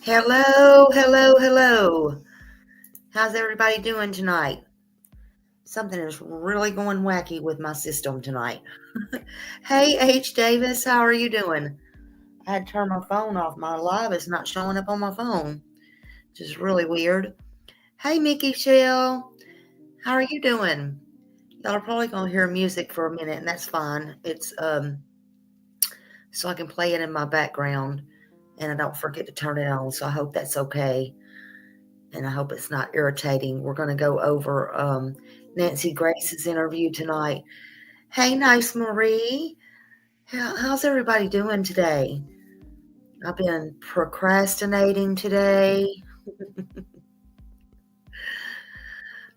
Hello, hello, hello. How's everybody doing tonight? Something is really going wacky with my system tonight. Hey, H. Davis, how are you doing? I had to turn my phone off. My live is not showing up on my phone, which is really weird. Hey, Mickey Shell, how are you doing? Y'all are probably gonna hear music for a minute, and that's fine. It's so I can play it in my background, and I don't forget to turn it on. So I hope that's okay. And I hope it's not irritating. We're going to go over Nancy Grace's interview tonight. Hey, Nice Marie. How's everybody doing today? I've been procrastinating today.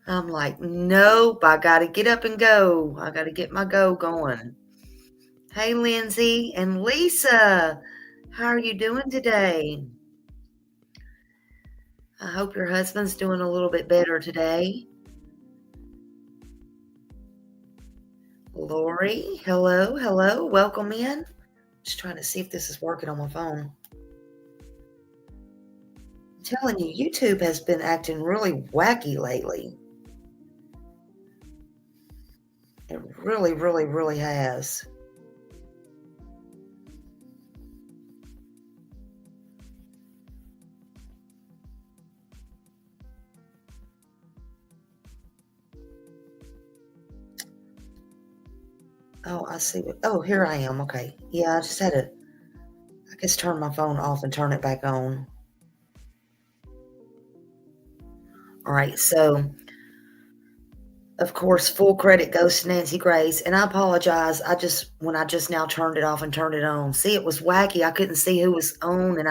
I'm like, nope, I got to get up and go. I got to get my go going. Hey, Lindsay and Lisa. How are you doing today? I hope your husband's doing a little bit better today. Lori, hello, hello, welcome in. Just trying to see if this is working on my phone. I'm telling you, YouTube has been acting really wacky lately. It really, really, really has. Oh, I see. Oh, here I am. Okay. Yeah, I just had to, I guess, turn my phone off and turn it back on. All right. So, of course, full credit goes to Nancy Grace. And I apologize. When I just now turned it off and turned it on, see, it was wacky. I couldn't see who was on, and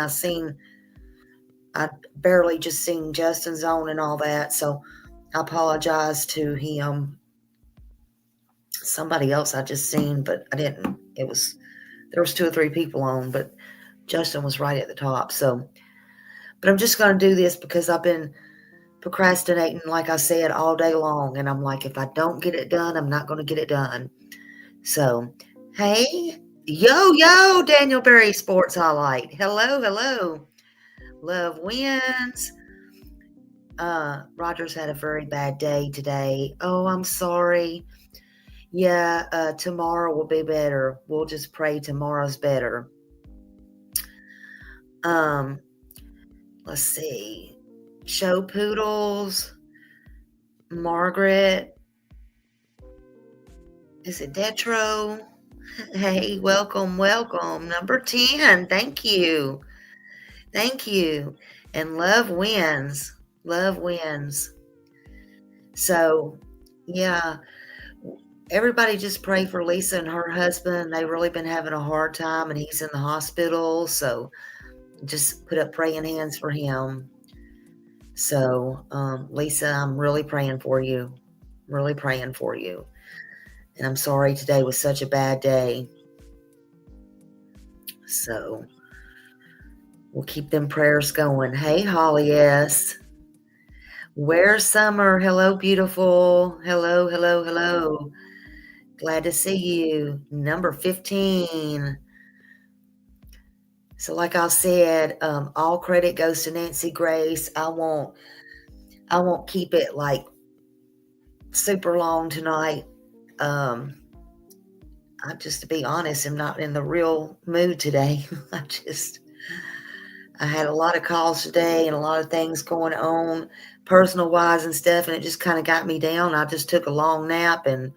I barely just seen Justin's on and all that. So, I apologize to him. Somebody else I just seen, but I didn't. There was 2 or 3 people on, but Justin was right at the top. So, but I'm just going to do this because I've been procrastinating, like I said, all day long. And I'm like, if I don't get it done, I'm not going to get it done. So, hey, yo, Daniel Berry Sports Highlight. Hello, hello. Love wins. Rogers had a very bad day today. Oh, I'm sorry. Yeah, tomorrow will be better. We'll just pray tomorrow's better. Let's see. Show Poodles. Margaret. Is it Detro? Hey, welcome, welcome. Number 10. Thank you. Thank you. And love wins. Love wins. So, yeah. Everybody just pray for Lisa and her husband. They've really been having a hard time, and he's in the hospital. So just put up praying hands for him. So, Lisa, I'm really praying for you. Really praying for you. And I'm sorry today was such a bad day. So we'll keep them prayers going. Hey, Holly S. Where's Summer? Hello, beautiful. Hello, hello, hello. Glad to see you. Number 15. So like I said, all credit goes to Nancy Grace. I won't keep it like super long tonight. I just, to be honest, am not in the real mood today. I had a lot of calls today and a lot of things going on personal wise and stuff, and it just kind of got me down. I just took a long nap and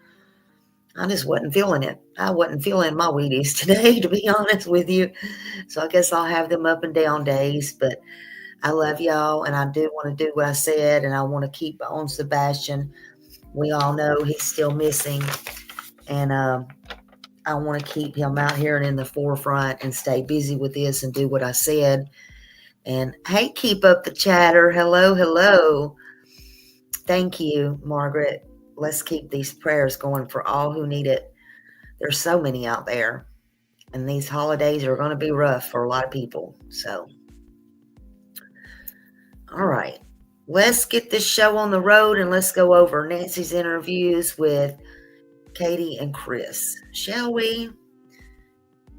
I just wasn't feeling it. I wasn't feeling my Wheaties today, to be honest with you. So I guess I'll have them up and down days, but I love y'all, and I do want to do what I said, and I want to keep on Sebastian. We all know he's still missing, and I want to keep him out here and in the forefront and stay busy with this and do what I said. And hey, keep up the chatter. Hello, hello. Thank you, Margaret. Let's keep these prayers going for all who need it. There's so many out there, and these holidays are going to be rough for a lot of people. So, all right, let's get this show on the road and let's go over Nancy's interviews with Katie and Chris, shall we?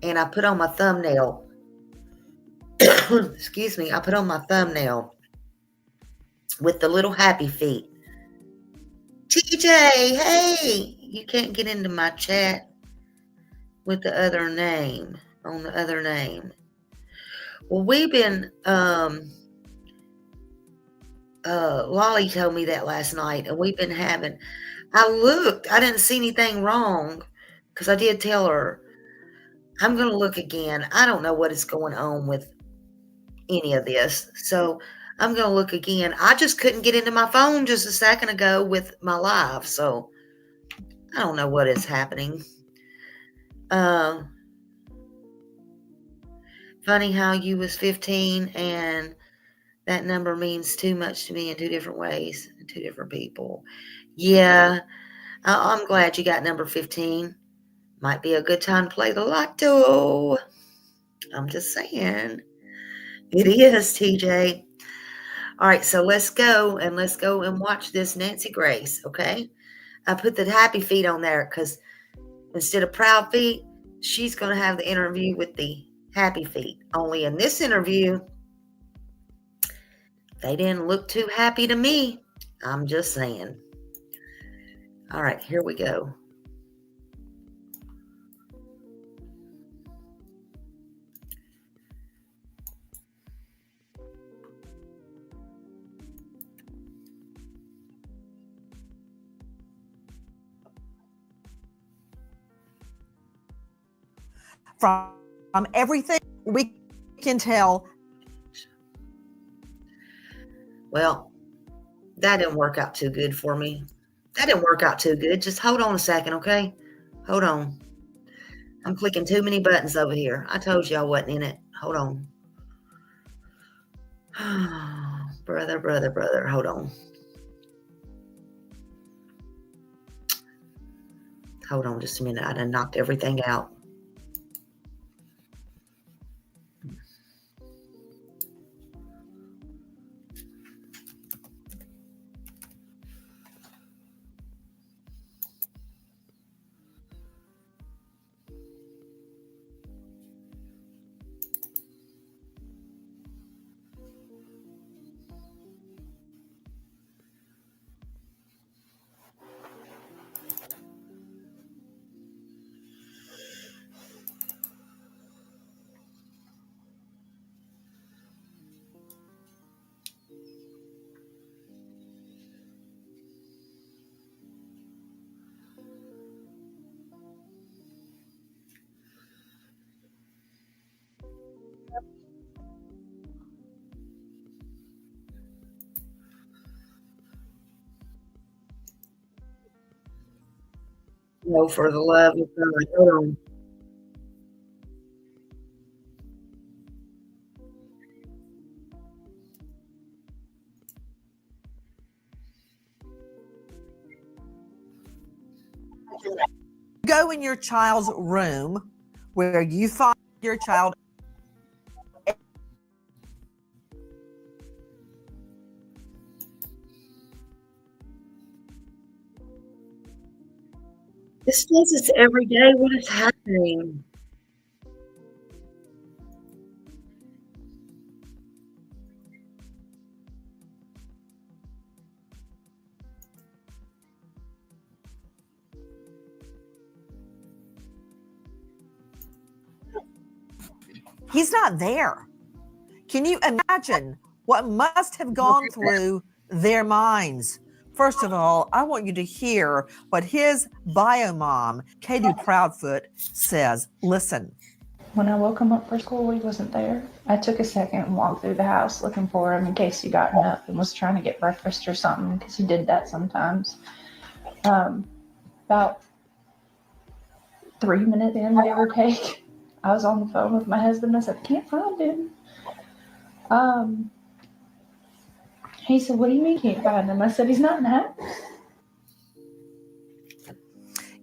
And I put on my thumbnail excuse me, I put on my thumbnail with the little happy feet. TJ, hey, you can't get into my chat with the other name, on the other name. Well, we've been, Lolly told me that last night, and we've been having, I looked, I didn't see anything wrong, because I did tell her, I'm going to look again. I don't know what is going on with any of this, so I'm going to look again. I just couldn't get into my phone just a second ago with my live, so I don't know what is happening. Funny how you was 15 and that number means too much to me in two different ways, two different people. Yeah, I'm glad you got number 15. Might be a good time to play the lotto. I'm just saying. It is, TJ. All right, so let's go and watch this Nancy Grace, okay? I put the happy feet on there because instead of proud feet, she's going to have the interview with the happy feet. Only in this interview, they didn't look too happy to me. I'm just saying. All right, here we go. From everything we can tell. Well, that didn't work out too good for me. That didn't work out too good. Just hold on a second, okay? Hold on. I'm clicking too many buttons over here. I told you I wasn't in it. Hold on. Brother. Hold on. Hold on just a minute. I done knocked everything out. No, for the love of God. Hold on. Go in your child's room where you find your child. This does this every day. What is happening? He's not there. Can you imagine what must have gone through their minds? First of all, I want you to hear what his bio mom, Katie Proudfoot, says. Listen. When I woke him up for school, he wasn't there. I took a second and walked through the house looking for him in case he gotten up and was trying to get breakfast or something, because he did that sometimes. About 3 minutes in, give or take, I was on the phone with my husband. I said, I can't find him. He said, what do you mean can't find him? I said, he's not in the house.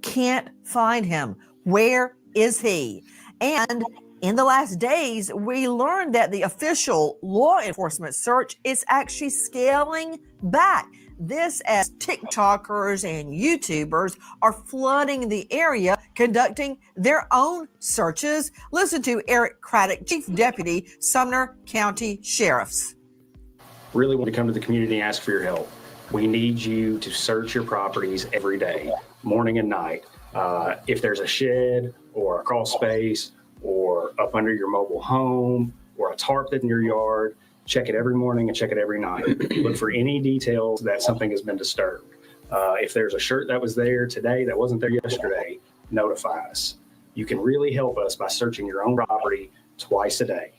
Can't find him. Where is he? And in the last days, we learned that the official law enforcement search is actually scaling back. This as TikTokers and YouTubers are flooding the area, conducting their own searches. Listen to Eric Craddock, Chief Deputy, Sumner County Sheriff's. Really want to come to the community and ask for your help. We need you to search your properties every day, morning and night. If there's a shed or a crawl space or up under your mobile home or a tarp that's in your yard, check it every morning and check it every night. Look for any details that something has been disturbed. If there's a shirt that was there today that wasn't there yesterday, notify us. You can really help us by searching your own property twice a day.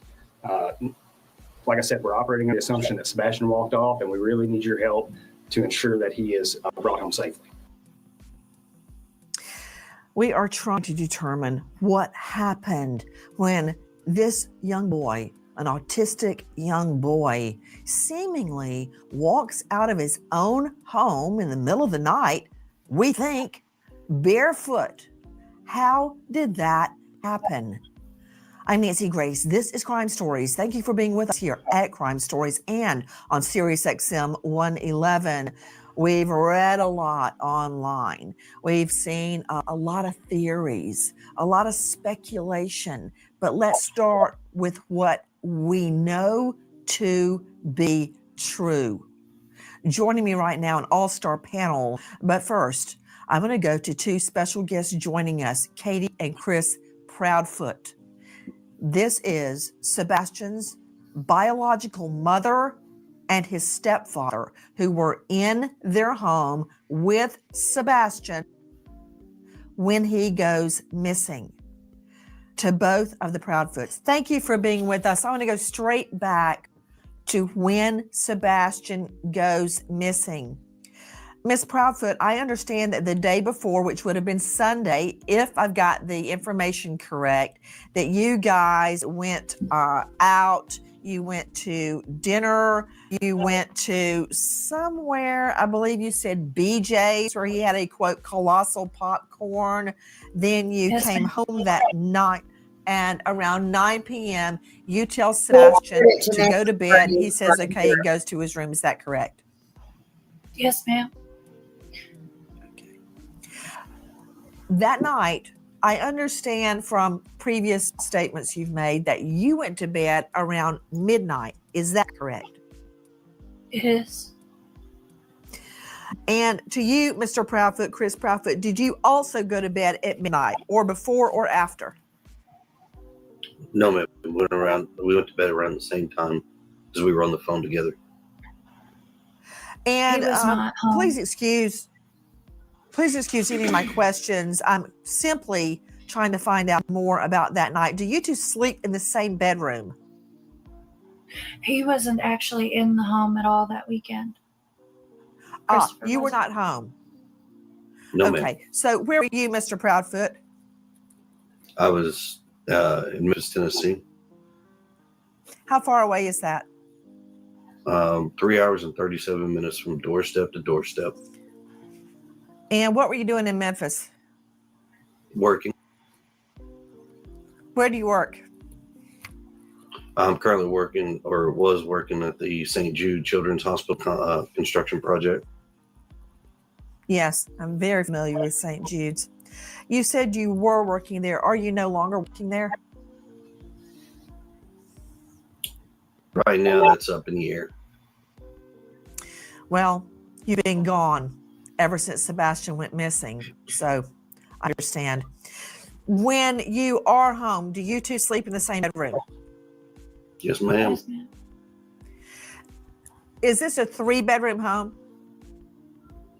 Like I said, we're operating on the assumption that Sebastian walked off, and we really need your help to ensure that he is brought home safely. We are trying to determine what happened when this young boy, an autistic young boy, seemingly walks out of his own home in the middle of the night, we think, barefoot. How did that happen? I'm Nancy Grace. This is Crime Stories. Thank you for being with us here at Crime Stories and on Sirius XM 111. We've read a lot online. We've seen a lot of theories, a lot of speculation, but let's start with what we know to be true. Joining me right now, an all-star panel. But first, I'm going to go to two special guests joining us, Katie and Chris Proudfoot. This is Sebastian's biological mother and his stepfather, who were in their home with Sebastian when he goes missing. To both of the Proudfoots, thank you for being with us. I want to go straight back to when Sebastian goes missing. Miss Proudfoot, I understand that the day before, which would have been Sunday, if I've got the information correct, that you guys went out, you went to dinner, you went to somewhere, I believe you said BJ's, where he had a, quote, colossal popcorn. Then you came home that night, and around 9 p.m., you tell Sebastian to go to bed. He says, okay, he goes to his room. Is that correct? Yes, ma'am. That night, I understand from previous statements you've made that you went to bed around midnight. Is that correct? It is. And to you, Mr. Proudfoot, Chris Proudfoot, did you also go to bed at midnight or before or after? No, ma'am. We went to bed around the same time as we were on the phone together. And He was not home. please excuse any of my questions. I'm simply trying to find out more about that night. Do you two sleep in the same bedroom? He wasn't actually in the home at all that weekend. You were not home. No, okay. ma'am. So where were you, Mr. Proudfoot? I was in Memphis, Tennessee. How far away is that? 3 hours and 37 minutes from doorstep to doorstep. And what were you doing in Memphis? Working. Where do you work? I'm currently working, or was working, at the St. Jude Children's Hospital construction project. Yes, I'm very familiar with St. Jude's. You said you were working there. Are you no longer working there? Right now, that's up in the air. Well, you've been gone ever since Sebastian went missing, so I understand. When you are home, do you two sleep in the same bedroom? Yes, ma'am. Yes, ma'am. Is this a 3-bedroom home?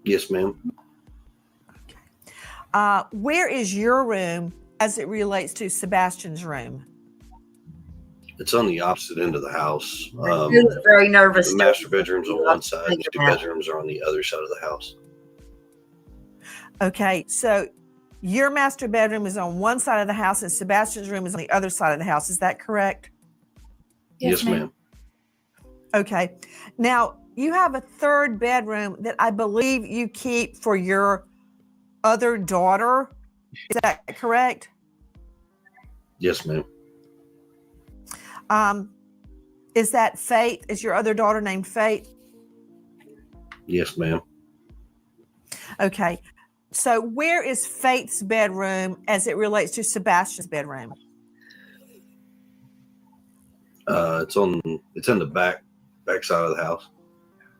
Yes, ma'am. Where is your room as it relates to Sebastian's room? It's on the opposite end of the house. He was very nervous. The master bedroom's on one side, the 2 bedrooms are on the other side of the house. Okay, so your master bedroom is on one side of the house and Sebastian's room is on the other side of the house. Is that correct? Yes, ma'am. Okay. Now, you have a 3rd bedroom that I believe you keep for your other daughter. Is that correct? Yes, ma'am. Is that Faith? Is your other daughter named Faith? Yes, ma'am. Okay. So where is Faith's bedroom as it relates to Sebastian's bedroom? It's in the back side of the house.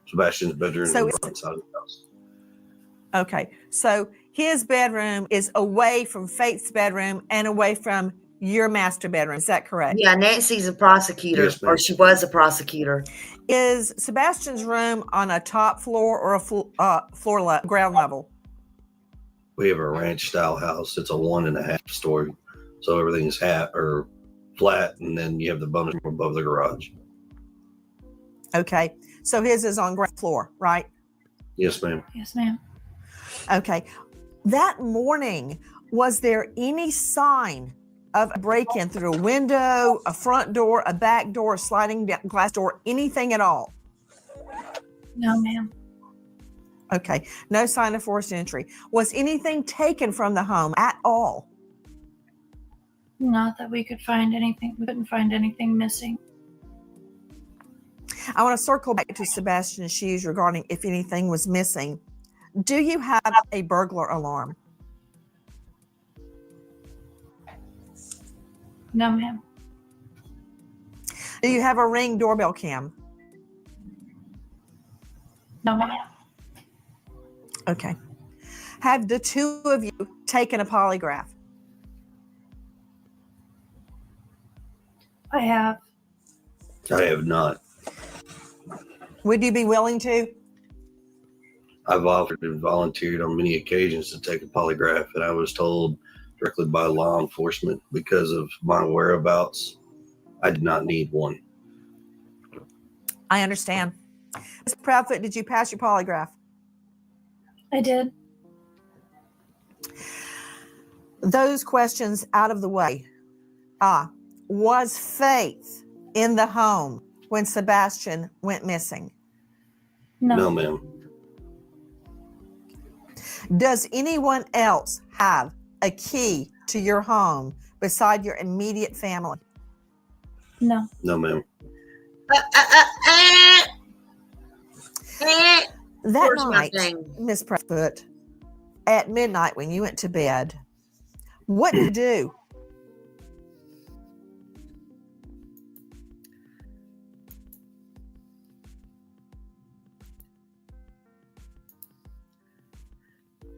Sebastian's bedroom is So in the it's front side of the house. okay. So his bedroom is away from Faith's bedroom and away from your master bedroom. Is that correct? Yeah, Nancy's a prosecutor, Yes, ma'am. or she was a prosecutor. Is Sebastian's room on a top floor or a ground level? We have a ranch style house. It's a 1.5 story, so everything is flat, and then you have the bonus room above the garage. Okay. So his is on ground floor, right? Yes, ma'am. Yes, ma'am. Okay. That morning, was there any sign of a break-in through a window, a front door, a back door, a sliding glass door, anything at all? No, ma'am. Okay. No sign of forced entry. Was anything taken from the home at all? Not that we could find anything. We couldn't find anything missing. I want to circle back to Sebastian's shoes regarding if anything was missing. Do you have a burglar alarm? No, ma'am. Do you have a Ring doorbell cam? No, ma'am. Okay. Have the two of you taken a polygraph? I have. I have not. Would you be willing to? I've offered and volunteered on many occasions to take a polygraph, and I was told directly by law enforcement because of my whereabouts, I did not need one. I understand. Ms. Proudfoot, did you pass your polygraph? I did. Those questions out of the way. Was Faith in the home when Sebastian went missing? No, ma'am. Does anyone else have a key to your home beside your immediate family? No. No, ma'am. That Where's my night, thing? Miss Proudfoot, at midnight when you went to bed, what did you do?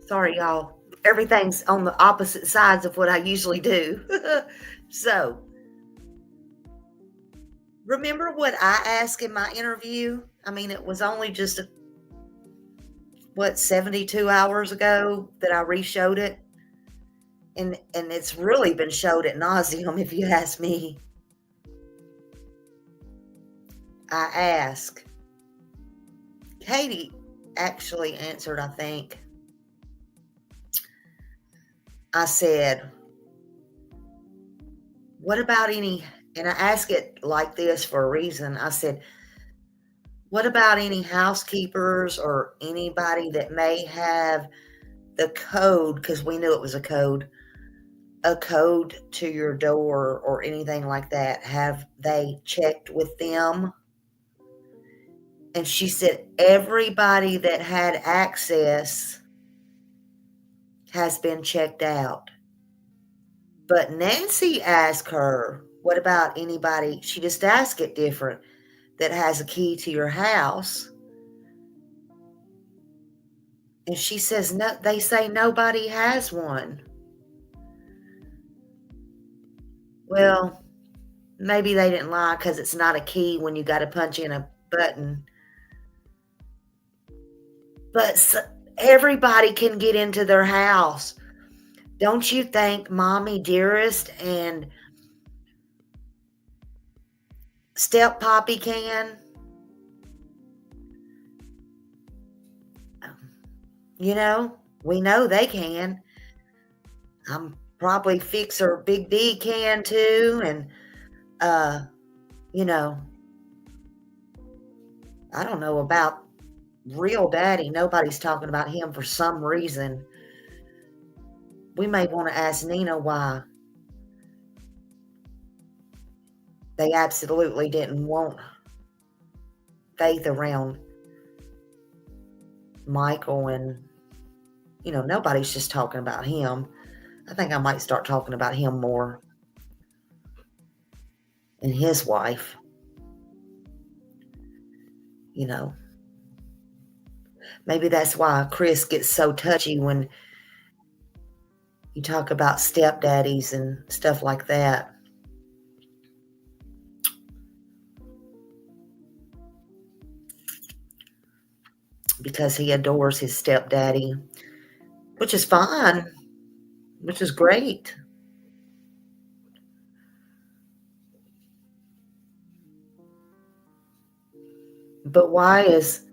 Sorry, y'all. Everything's on the opposite sides of what I usually do. So, remember what I asked in my interview? I mean, it was only just 72 hours ago that I re-showed it, and it's really been showed at nauseum, if you ask me. I asked. Katie actually answered, I think. I said, what about any, and I ask it like this for a reason. I said, what about any housekeepers or anybody that may have the code, because we knew it was a code to your door or anything like that? Have they checked with them? And she said, everybody that had access has been checked out. But Nancy asked her, what about anybody? She just asked it different, that has a key to your house. And she says, no, they say nobody has one. Well, maybe they didn't lie because it's not a key when you got to punch in a button. But everybody can get into their house. Don't you think Mommy Dearest and Step Poppy can? You know, we know they can. I'm probably Fixer Big D can too. And, you know, I don't know about Real Daddy. Nobody's talking about him for some reason. We may want to ask Nina why they absolutely didn't want Faith around Michael, and nobody's just talking about him. I think I might start talking about him more and his wife. Maybe that's why Chris gets so touchy when you talk about stepdaddies and stuff like that. Because he adores his stepdaddy, which is fine, which is great. But why is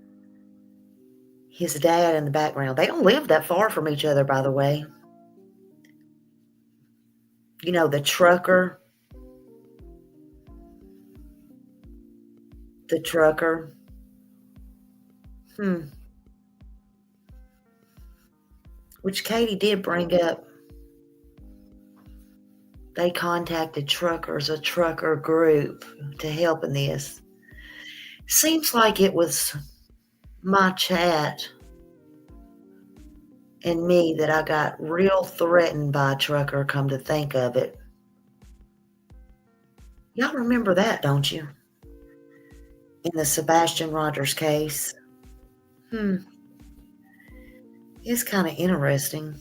his dad in the background? They don't live that far from each other, by the way. The trucker. The trucker. Which Katie did bring up. They contacted truckers, a trucker group, to help in this. Seems like it was my chat and me that I got real threatened by a trucker, come to think of it. Y'all remember that, don't you? In the Sebastian Rogers case. It's kind of interesting.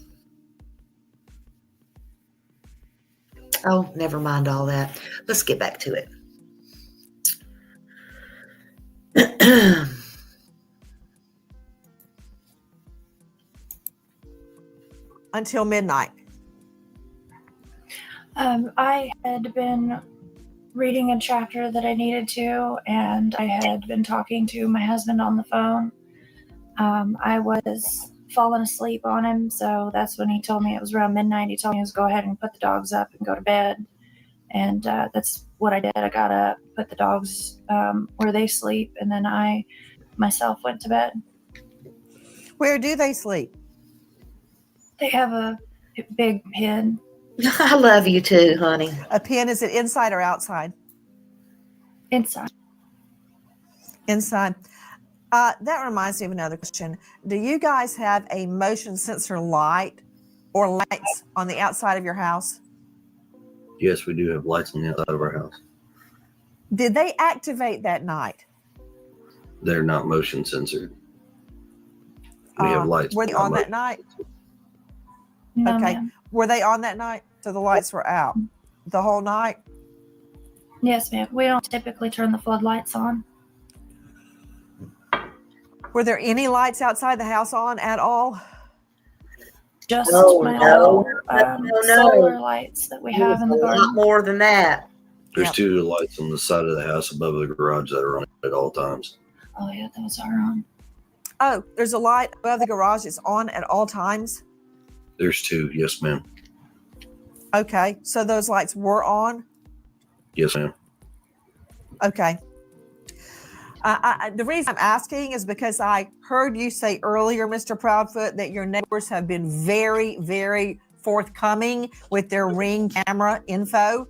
Oh, never mind all that. Let's get back to it. Until midnight. I had been reading a chapter that I needed to, and I had been talking to my husband on the phone. I was falling asleep on him, so that's when he told me it was around midnight. He told me to go ahead and put the dogs up and go to bed, and that's what I did. I got up, put the dogs where they sleep, and then I myself went to bed. Where do they sleep? They have a big pen. I love you too, honey. A pen, is it inside or outside? Inside. Inside. That reminds me of another question. Do you guys have a motion sensor light or lights on the outside of your house? Yes, we do have lights on the outside of our house. Did they activate that night? They're not motion censored. We have lights. Were they on that night? No, Okay. ma'am. Were they on that night? So the lights were out the whole night? Yes, ma'am. We don't typically turn the floodlights on. Were there any lights outside the house on at all? Just No, my no, little solar lights that we have in the a lot garden. more than that. There's Yep. 2 lights on the side of the house above the garage that are on at all times. Oh, yeah, those are on. Oh, there's a light above the garage. It's on at all times? There's 2. Yes, ma'am. Okay. So those lights were on? Yes, ma'am. Okay. The reason I'm asking is because I heard you say earlier, Mr. Proudfoot, that your neighbors have been very, very forthcoming with their Ring camera info.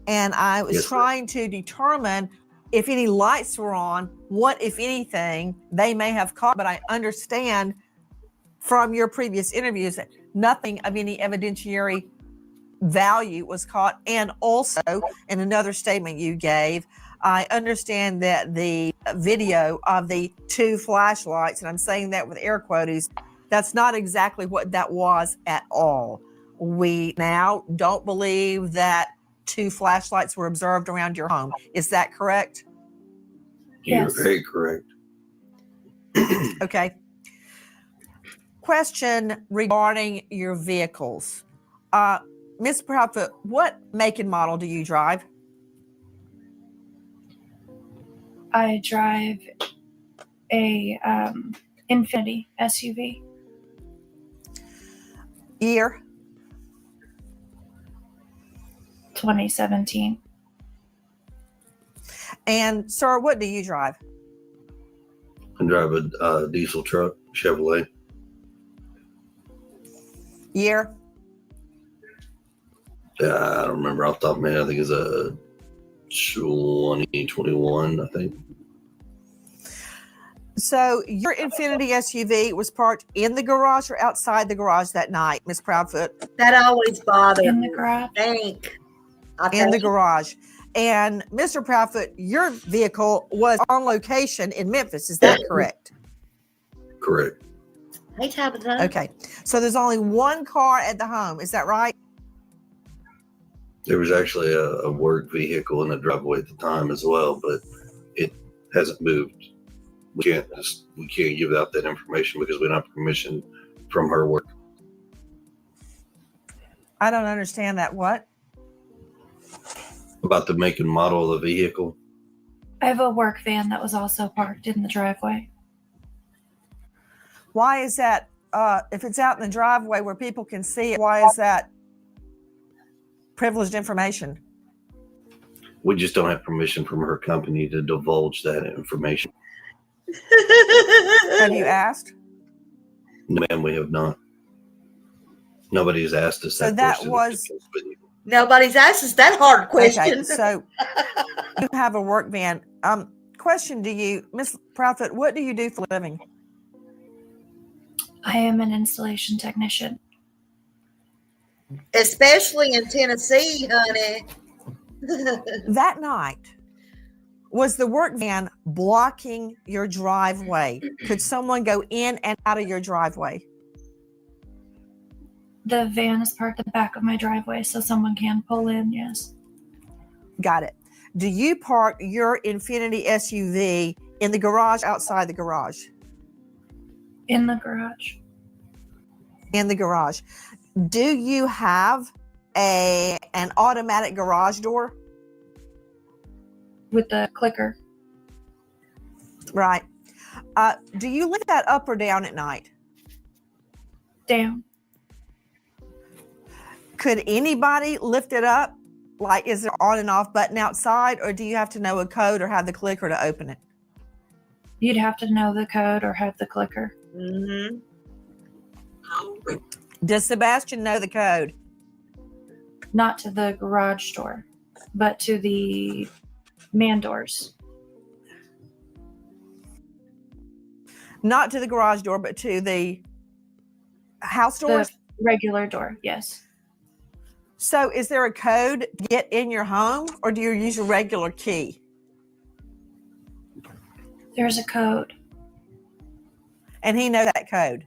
And I was trying to determine if any lights were on, what, if anything, they may have caught. But I understand from your previous interviews that nothing of any evidentiary value was caught. And also, in another statement you gave, I understand that the video of the 2 flashlights, and I'm saying that with air quotes, that's not exactly what that was at all. We now don't believe that 2 flashlights were observed around your home. Is that correct? Yes. You're very correct. Okay. Question regarding your vehicles. Ms. Proudfoot, what make and model do you drive? I drive a Infiniti SUV. Year? 2017. And sir, what do you drive? I drive a diesel truck, Chevrolet. Year? I don't remember off the top of my head. I think it's a 2021, I think. So your Infinity SUV was parked in the garage or outside the garage that night, Miss Proudfoot? That always bothered In me. the garage. In the garage. And Mr. Proudfoot, your vehicle was on location in Memphis. Is that correct? Correct. Hey, Tabitha. Okay. So there's only one car at the home. Is that right? There was actually a work vehicle in the driveway at the time as well, but it hasn't moved. We can't give out that information because we don't have permission from her work. I don't understand that. What? About the make and model of the vehicle. I have a work van that was also parked in the driveway. Why is that? If it's out in the driveway where people can see it, why is that privileged information? We just don't have permission from her company to divulge that information. Have you asked? No, ma'am, we have not. Nobody's asked us So that that question. was- Nobody's asked us that hard question. Okay, so you have a work van. Question to you, Miss Proudfoot, what do you do for a living? I am an installation technician. Especially in Tennessee, honey. That night, was the work van blocking your driveway? Could someone go in and out of your driveway? The van is parked at the back of my driveway, so someone can pull in, yes. Got it. Do you park your Infinity SUV in the garage, outside the garage? In the garage. In the garage. Do you have an automatic garage door? With the clicker. Right. Do you lift that up or down at night? Down. Could anybody lift it up? Like, is there on and off button outside, or do you have to know a code or have the clicker to open it? You'd have to know the code or have the clicker. Mm-hmm. Does Sebastian know the code? Not to the garage door, but to the man doors. Not to the garage door, but to the house doors? The regular door, yes. So is there a code to get in your home, or do you use a regular key? There's a code. And he knows that code?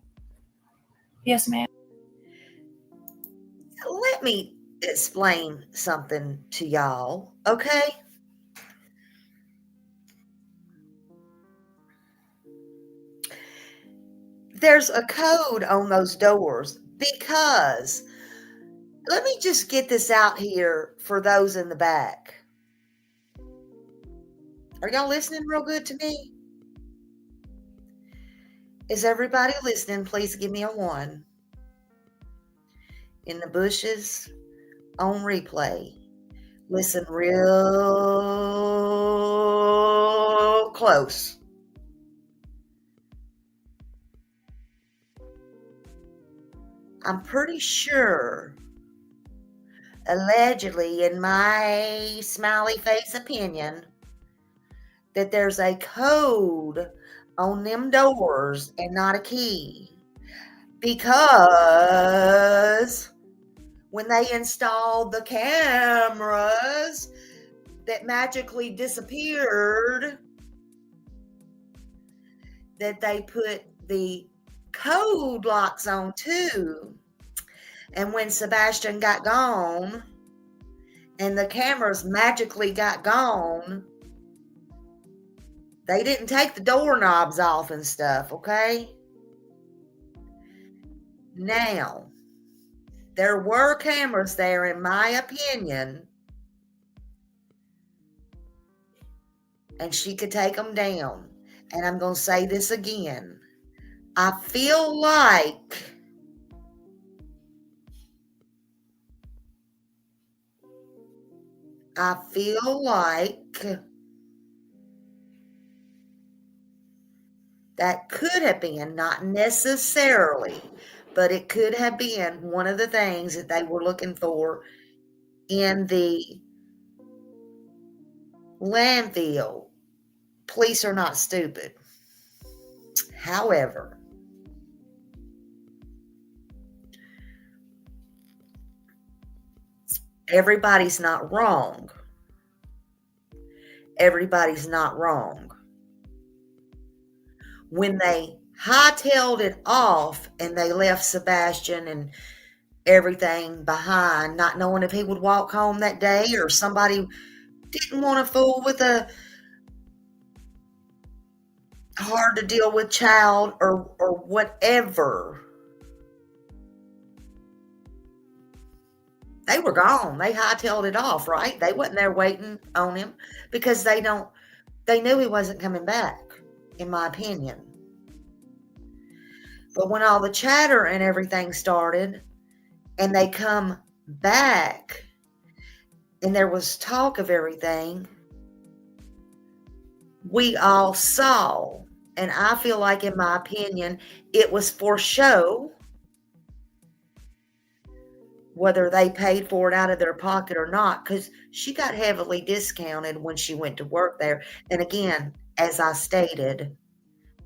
Yes, ma'am. Let me explain something to y'all, okay? There's a code on those doors because, let me just get this out here for those in the back. Are y'all listening real good to me? Is everybody listening? Please give me a 1. In the bushes, on replay. Listen real close. I'm pretty sure, allegedly, in my smiley face opinion, that there's a code on them doors and not a key. Because when they installed the cameras that magically disappeared, that they put the code locks on too. And when Sebastian got gone and the cameras magically got gone, they didn't take the doorknobs off and stuff, okay? Now, there were cameras there, in my opinion, and she could take them down. And I'm going to say this again. I feel like that could have been, not necessarily, but it could have been one of the things that they were looking for in the landfill. Police are not stupid. However, everybody's not wrong. Everybody's not wrong. When they hightailed it off and they left Sebastian and everything behind, not knowing if he would walk home that day or somebody didn't want to fool with a hard to deal with child or whatever. They were gone. They hightailed it off, right? They wasn't there waiting on him because they knew he wasn't coming back, in my opinion. But when all the chatter and everything started and they come back and there was talk of everything, we all saw, and I feel like, in my opinion, it was for show, whether they paid for it out of their pocket or not, because she got heavily discounted when she went to work there. And again, as I stated,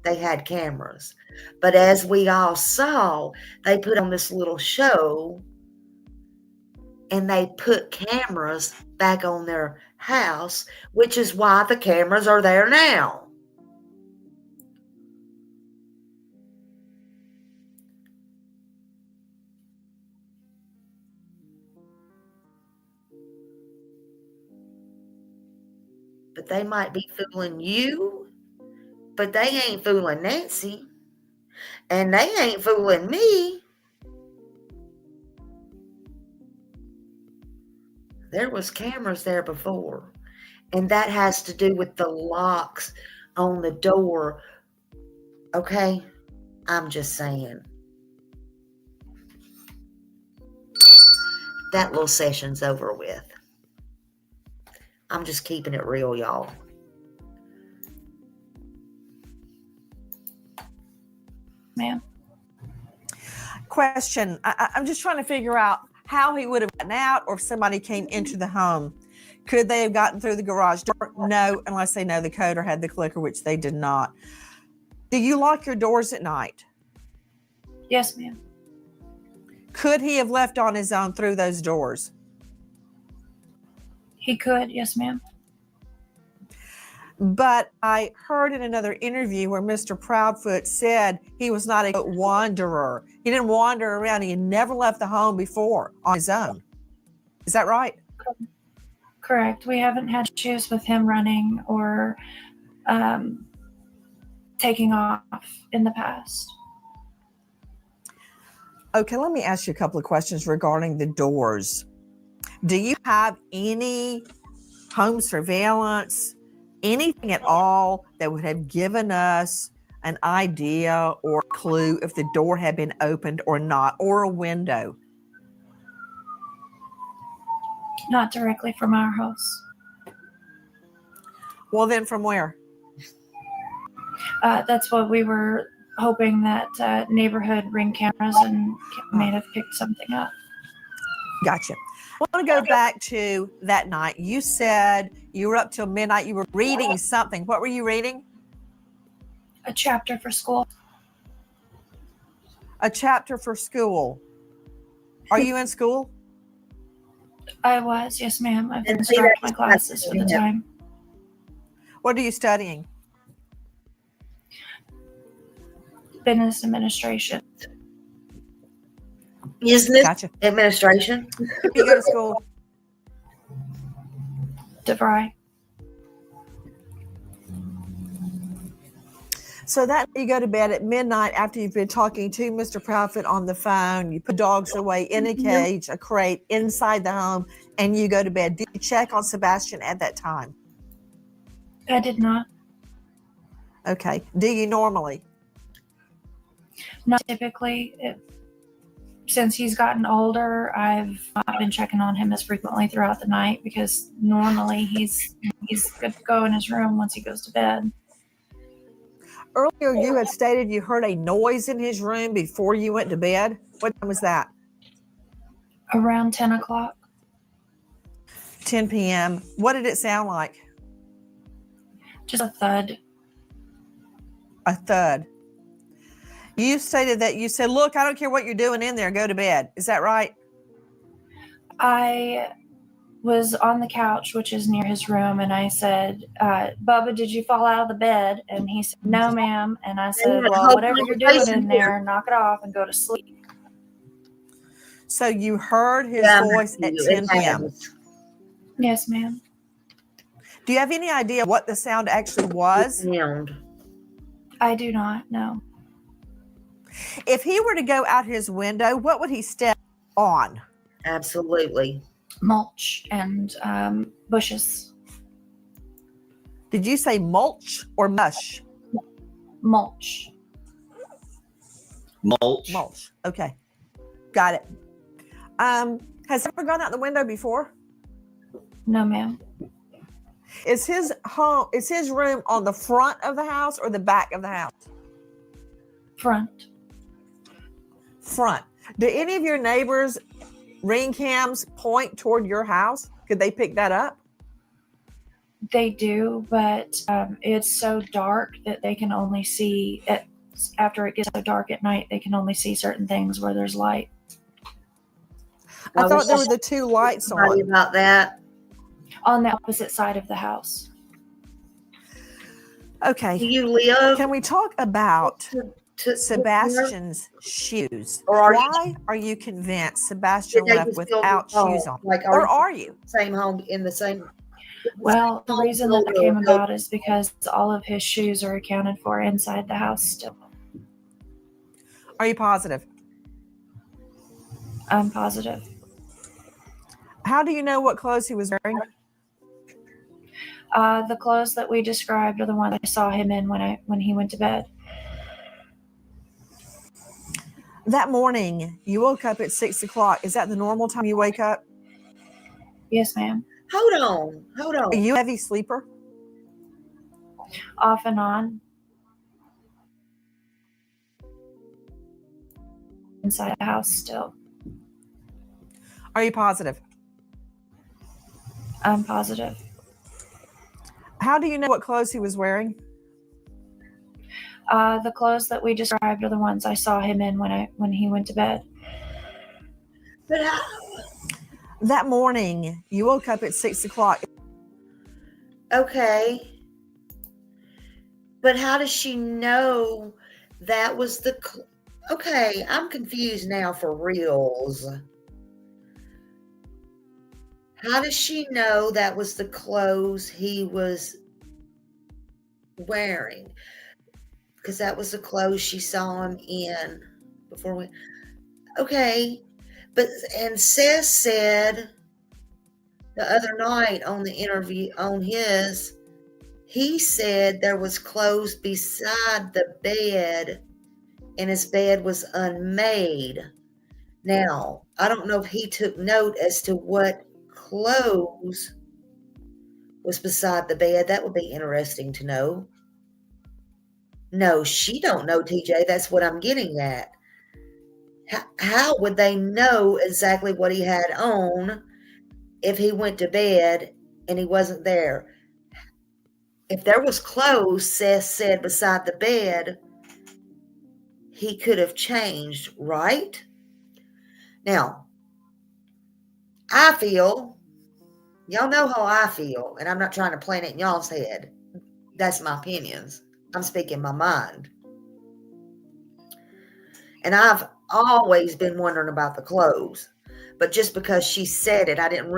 they had cameras. But as we all saw, they put on this little show and they put cameras back on their house, which is why the cameras are there now. But they might be fooling you, but they ain't fooling Nancy, and they ain't fooling me. There was cameras there before, and that has to do with the locks on the door. Okay? I'm just saying. That little session's over with. I'm just keeping it real, y'all. Ma'am. Question. I'm just trying to figure out how he would have gotten out, or if somebody came into the home. Could they have gotten through the garage door? No, unless they know the code or had the clicker, which they did not. Do you lock your doors at night? Yes, ma'am. Could he have left on his own through those doors? He could. Yes, ma'am. But I heard in another interview where Mr. Proudfoot said he was not a wanderer. He didn't wander around. He had never left the home before on his own. Is that right? Correct. We haven't had issues with him running or taking off in the past. Okay, let me ask you a couple of questions regarding the doors. Do you have any home surveillance, anything at all that would have given us an idea or clue if the door had been opened or not, or a window? Not directly from our house. Well, then from where? That's what we were hoping, that neighborhood Ring cameras and may have picked something up. Gotcha. I want to go back to that night. You said you were up till midnight. You were reading something. What were you reading? A chapter for school. A chapter for school. Are you in school? I was, yes, ma'am. I've And been see, dropped my that's- classes for the time. What are you studying? Business administration. Business Gotcha. administration. You go to school. DeVry. So that you go to bed at midnight after you've been talking to Mr. Proudfoot on the phone. You put dogs away in a cage, a crate inside the home, and you go to bed. Did you check on Sebastian at that time? I did not. Okay. Do you normally? Not typically. Since he's gotten older, I've not been checking on him as frequently throughout the night, because normally he's good to go in his room once he goes to bed. Earlier, you had stated you heard a noise in his room before you went to bed. What time was that? Around 10 o'clock. 10 p.m. What did it sound like? Just a thud. A thud. You stated that you said, look, I don't care what you're doing in there. Go to bed. Is that right? I was on the couch, which is near his room, and I said, Bubba, did you fall out of the bed? And he said, no, ma'am. And I said, that well, whole whatever you're doing conversation in there, knock it off and go to sleep. So you heard his Yeah, voice at Matthew, 10 it p.m. has. Yes, ma'am. Do you have any idea what the sound actually was? Sound. I do not know. If he were to go out his window, what would he step on? Absolutely. Mulch and bushes. Did you say mulch or mush? Mulch. Mulch. Mulch. Okay. Got it. Has he ever gone out the window before? No, ma'am. Is his room on the front of the house or the back of the house? Front. Front. Do any of your neighbors' ring cams point toward your house? Could they pick that up? They do, but it's so dark that they can only see it. After it gets so dark at night, they can only see certain things where there's light. I thought there were the two lights Sorry on. about that. On the opposite side of the house. Do Okay. you live Can we talk about to Sebastian's shoes? Or are you- Why are you convinced Sebastian Did they left just build without your home? shoes on? Like, Or are you? same home in the same? Well, the home reason that builder came built- about is because all of his shoes are accounted for inside the house still. Are you positive? I'm positive. How do you know what clothes he was wearing? The clothes that we described are the ones I saw him in when he went to bed. That morning, you woke up at 6 o'clock. Is that the normal time you wake up? Yes, ma'am. Hold on. Are you a heavy sleeper? Off and on. Inside the house still. Are you positive? I'm positive. How do you know what clothes he was wearing? The clothes that we described are the ones I saw him in when he went to bed. But how? That morning, you woke up at 6 o'clock. Okay. But how does she know that was the? Okay, I'm confused now for reals. How does she know that was the clothes he was wearing? Because that was the clothes she saw him in before we. Okay, and Seth said the other night on the interview he said there was clothes beside the bed and his bed was unmade. Now, I don't know if he took note as to what clothes was beside the bed. That would be interesting to know. No, she don't know, TJ. That's what I'm getting at. How would they know exactly what he had on if he went to bed and he wasn't there? If there was clothes, Seth said, beside the bed, he could have changed, right? Now, I feel, y'all know how I feel, and I'm not trying to plant it in y'all's head. That's my opinions. I'm speaking my mind. And I've always been wondering about the clothes. But just because she said it, I didn't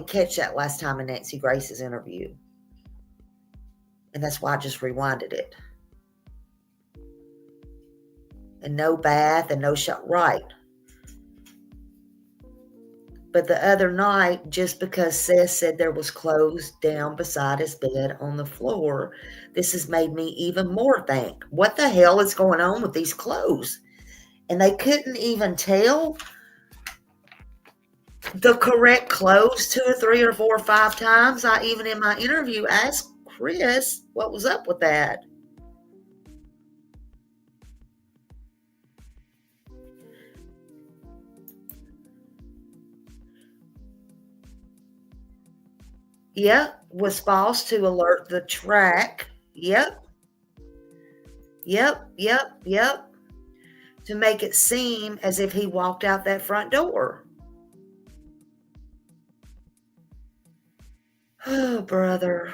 catch that last time in Nancy Grace's interview. And that's why I just rewinded it. And no bath and no shot. Right. But the other night, just because Seth said there was clothes down beside his bed on the floor, this has made me even more think, what the hell is going on with these clothes? And they couldn't even tell the correct clothes 2 or 3 or 4 or 5 times. I even in my interview asked Chris what was up with that. Yep, was false to alert the track. Yep. Yep. To make it seem as if he walked out that front door. Oh, brother.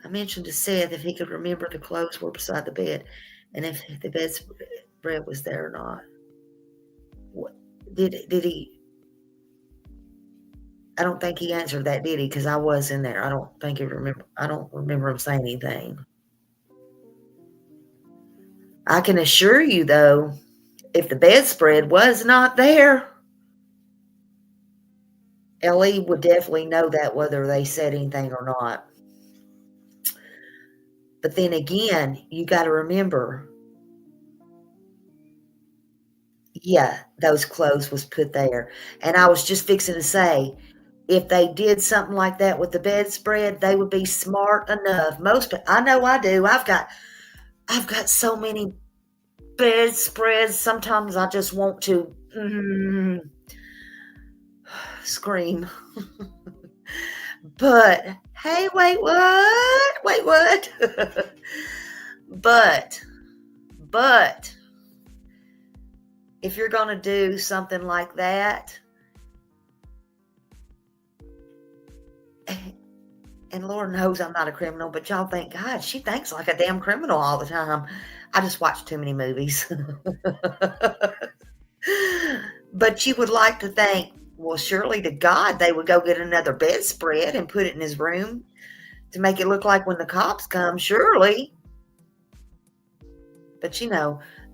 I mentioned to Seth if he could remember the clothes were beside the bed and if the bedspread was there or not. What, did he? I don't think he answered that, did he? Because I was in there. I don't remember him saying anything. I can assure you, though, if the bedspread was not there, Ellie would definitely know that whether they said anything or not. But then again, you got to remember, yeah, those clothes was put there. And I was just fixing to say, if they did something like that with the bedspread, they would be smart enough. I know I do. I've got so many bedspreads. Sometimes I just want to scream. But hey, wait, what? Wait, what? But if you're going to do something like that, and Lord knows I'm not a criminal, but y'all think, God, she thinks like a damn criminal all the time. I just watch too many movies. But you would like to think, well, surely to God they would go get another bedspread and put it in his room to make it look like when the cops come, surely. But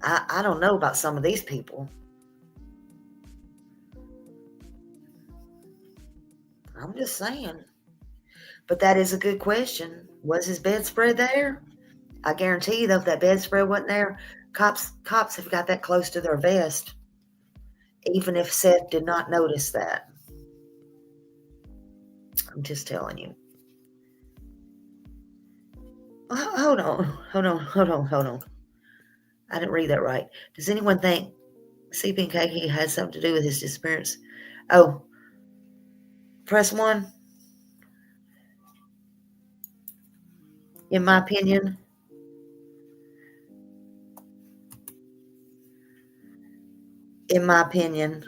I don't know about some of these people. I'm just saying. But that is a good question. Was his bedspread there? I guarantee you, though, if that bedspread wasn't there, cops have got that close to their vest, even if Seth did not notice that. I'm just telling you. Hold on. I didn't read that right. Does anyone think CP and KK had something to do with his disappearance? Oh, press 1. In my opinion, in my opinion,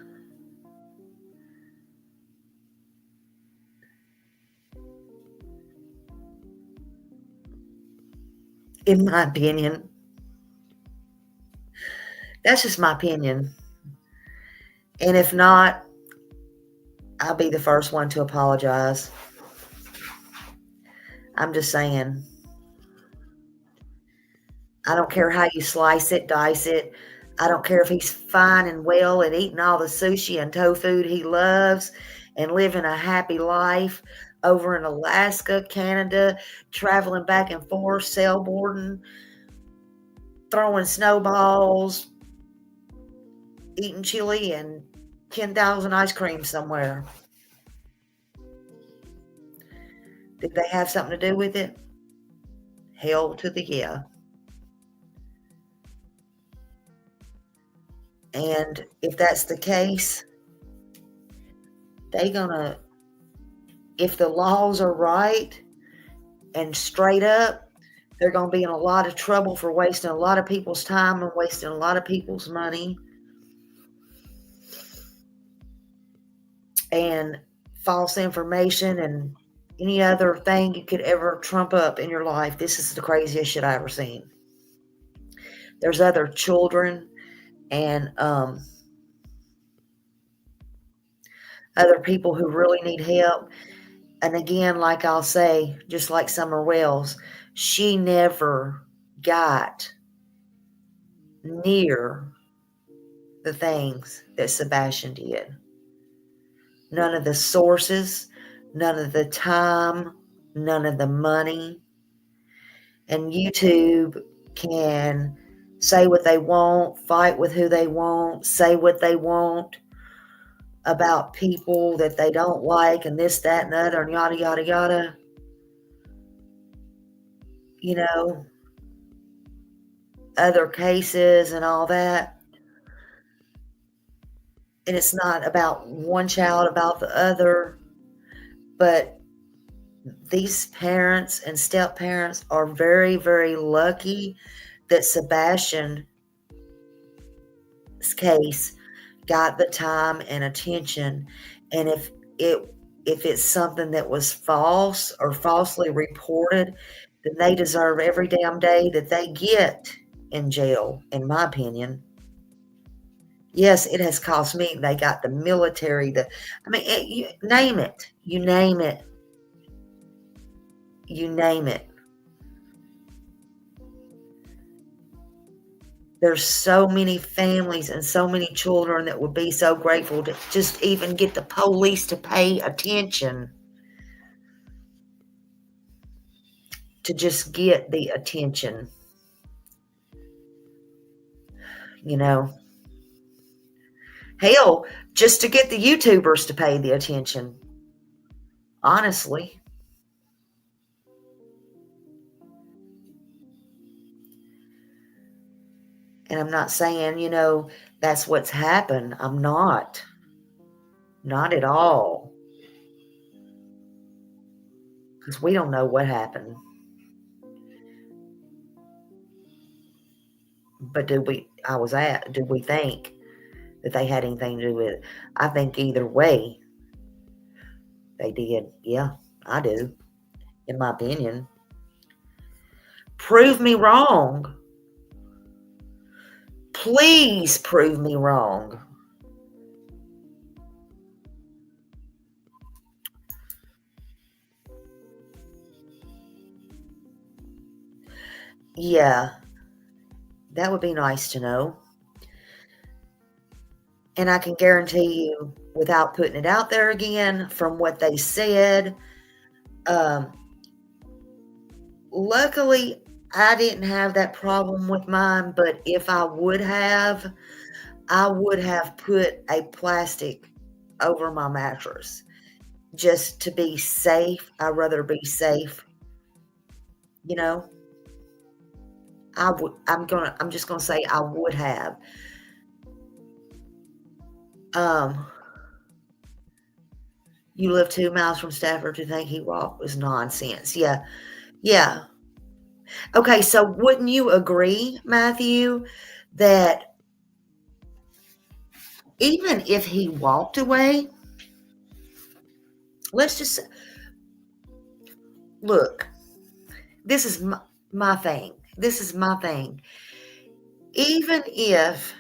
that's just my opinion. And if not, I'll be the first one to apologize. I'm just saying. I don't care how you slice it, dice it. I don't care if he's fine and well and eating all the sushi and tofu he loves and living a happy life over in Alaska, Canada, traveling back and forth, sailboarding, throwing snowballs, eating chili and 10,000 ice creams somewhere. Did they have something to do with it? Hell to the yeah. And if that's the case, if the laws are right and straight up, they're going to be in a lot of trouble for wasting a lot of people's time and wasting a lot of people's money and false information and any other thing you could ever trump up in your life. This is the craziest shit I ever seen. There's other children and other people who really need help. And again, like I'll say, just like Summer Wells, she never got near the things that Sebastian did. None of the sources, none of the time, none of the money. And YouTube can say what they want, fight with who they want, say what they want about people that they don't like and this, that, and the other, and yada, yada, yada. Other cases and all that. And it's not about one child, about the other. But these parents and step parents are very, very lucky that Sebastian's case got the time and attention. And if it's something that was false or falsely reported, then they deserve every damn day that they get in jail, in my opinion. Yes, it has cost me. They got the military, you name it. You name it. You name it. There's so many families and so many children that would be so grateful to just even get the police to pay attention, to just get the attention. You know, hell, just to get the YouTubers to pay the attention. Honestly. And I'm not saying, that's what's happened. I'm not. Not at all. Because we don't know what happened. But did we think that they had anything to do with it? I think either way they did. Yeah, I do. In my opinion. Prove me wrong. Please prove me wrong. Yeah, that would be nice to know. And I can guarantee you, without putting it out there again, from what they said, luckily, I didn't have that problem with mine, but if I would have put a plastic over my mattress just to be safe. I'd rather be safe. I'm just gonna say I would have. You live 2 miles from Stafford to think he walked was nonsense. Yeah. Yeah. Okay, so wouldn't you agree, Matthew, that even if he walked away, let's just look, this is my thing. This is my thing. Even if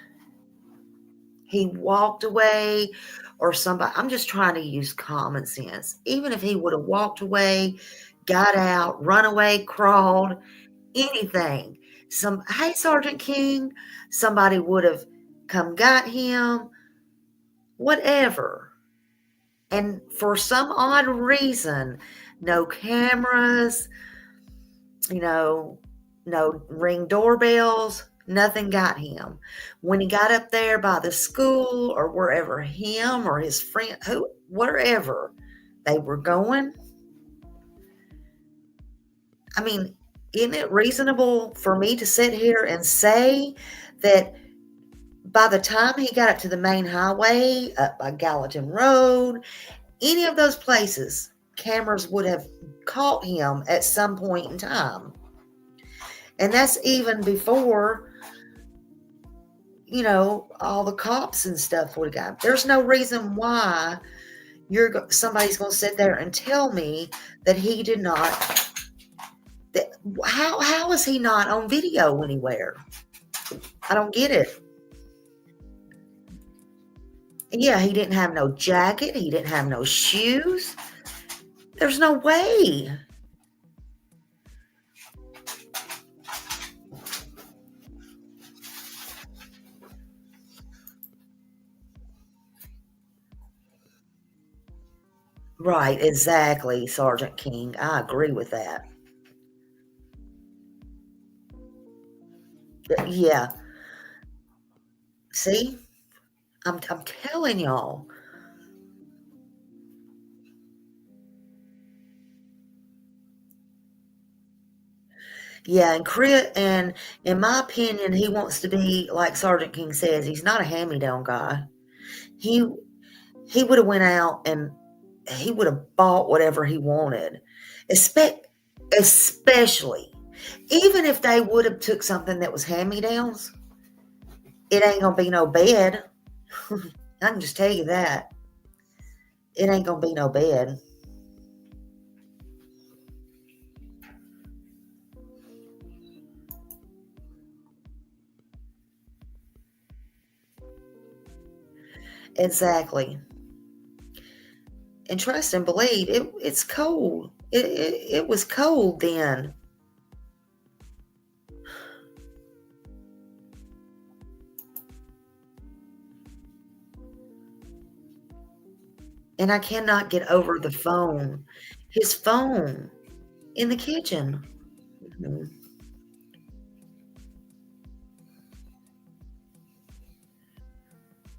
he walked away or somebody, I'm just trying to use common sense. Even if he would have walked away, got out, run away, crawled, anything. Hey, Sergeant King, somebody would have come got him, whatever. And for some odd reason, no cameras, no ring doorbells, nothing got him. When he got up there by the school or wherever him or his friend, wherever they were going, I mean, isn't it reasonable for me to sit here and say that by the time he got up to the main highway, up by Gallatin Road, any of those places, cameras would have caught him at some point in time? And that's even before, all the cops and stuff would have got. There's no reason why somebody's going to sit there and tell me that he did not. How is he not on video anywhere? I don't get it. Yeah, he didn't have no jacket. He didn't have no shoes. There's no way. Right, exactly, Sergeant King. I agree with that. Yeah. See? I'm telling y'all. Yeah, and in my opinion, he wants to be like Sergeant King says. He's not a hand-me-down guy. He would have went out and he would have bought whatever he wanted. Especially, even if they would have took something that was hand-me-downs, it ain't gonna be no bed. I can just tell you that. It ain't gonna be no bed. Exactly. And trust and believe, it's cold. It was cold then. And I cannot get over the phone. His phone in the kitchen.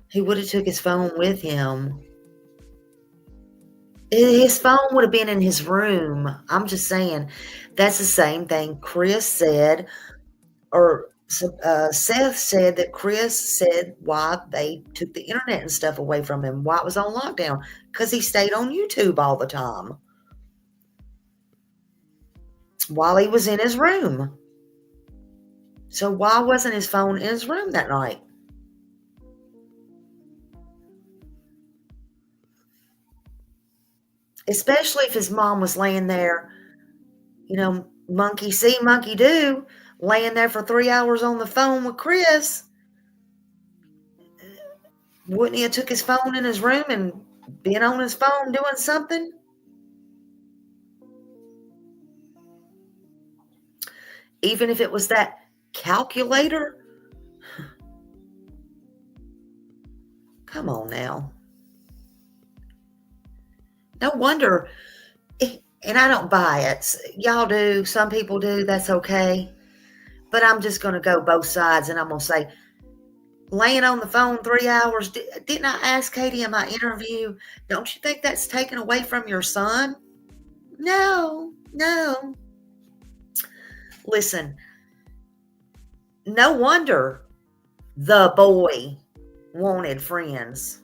He would have took his phone with him. His phone would have been in his room. I'm just saying, that's the same thing Chris said, or Seth said that Chris said why they took the internet and stuff away from him, why it was on lockdown, because he stayed on YouTube all the time while he was in his room. So why wasn't his phone in his room that night? Especially if his mom was laying there, monkey see, monkey do, laying there for 3 hours on the phone with Chris. Wouldn't he have took his phone in his room and been on his phone doing something? Even if it was that calculator? Come on now. No wonder, and I don't buy it. Y'all do, some people do, that's okay. But I'm just going to go both sides, and I'm going to say, laying on the phone 3 hours, didn't I ask Katie in my interview, don't you think that's taken away from your son? No. Listen, no wonder the boy wanted friends.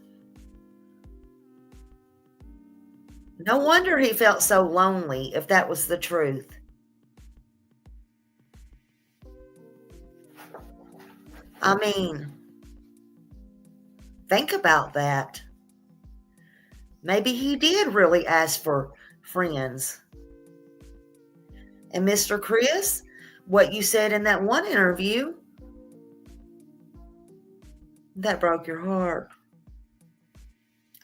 No wonder he felt so lonely, if that was the truth. I mean, think about that. Maybe he did really ask for friends. And Mr. Chris, what you said in that one interview, that broke your heart.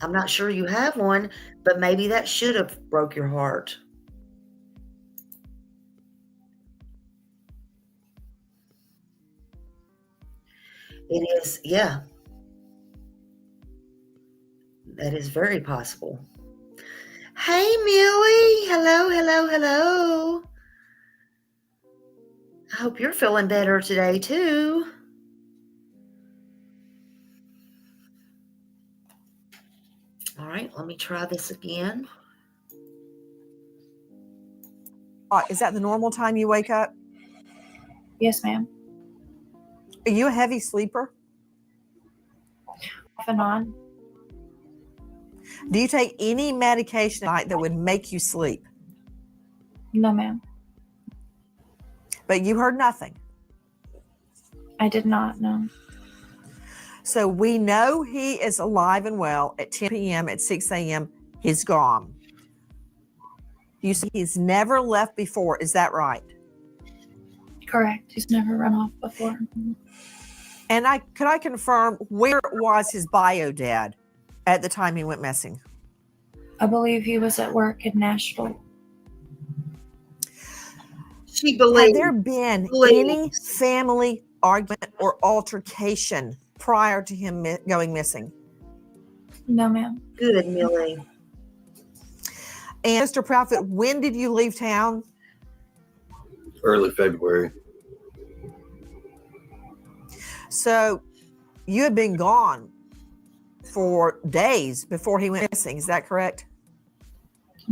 I'm not sure you have one, but maybe that should have broke your heart. It is, yeah. That is very possible. Hey, Millie. Hello. I hope you're feeling better today, too. All right, let me try this again. Is that the normal time you wake up? Yes, ma'am. Are you a heavy sleeper? Off and on. Do you take any medication at night that would make you sleep? No, ma'am. But you heard nothing. I did not, no. So we know he is alive and well at 10 p.m., at 6 a.m. He's gone. You see, he's never left before. Is that right? Correct. He's never run off before. And could I confirm, where was his bio dad at the time he went missing? I believe he was at work in Nashville. She believes. Had there been any family argument or altercation prior to him going missing? No, ma'am. Good, Millie. And Mr. Proudfoot, when did you leave town? Early February. So you had been gone for days before he went missing. Is that correct?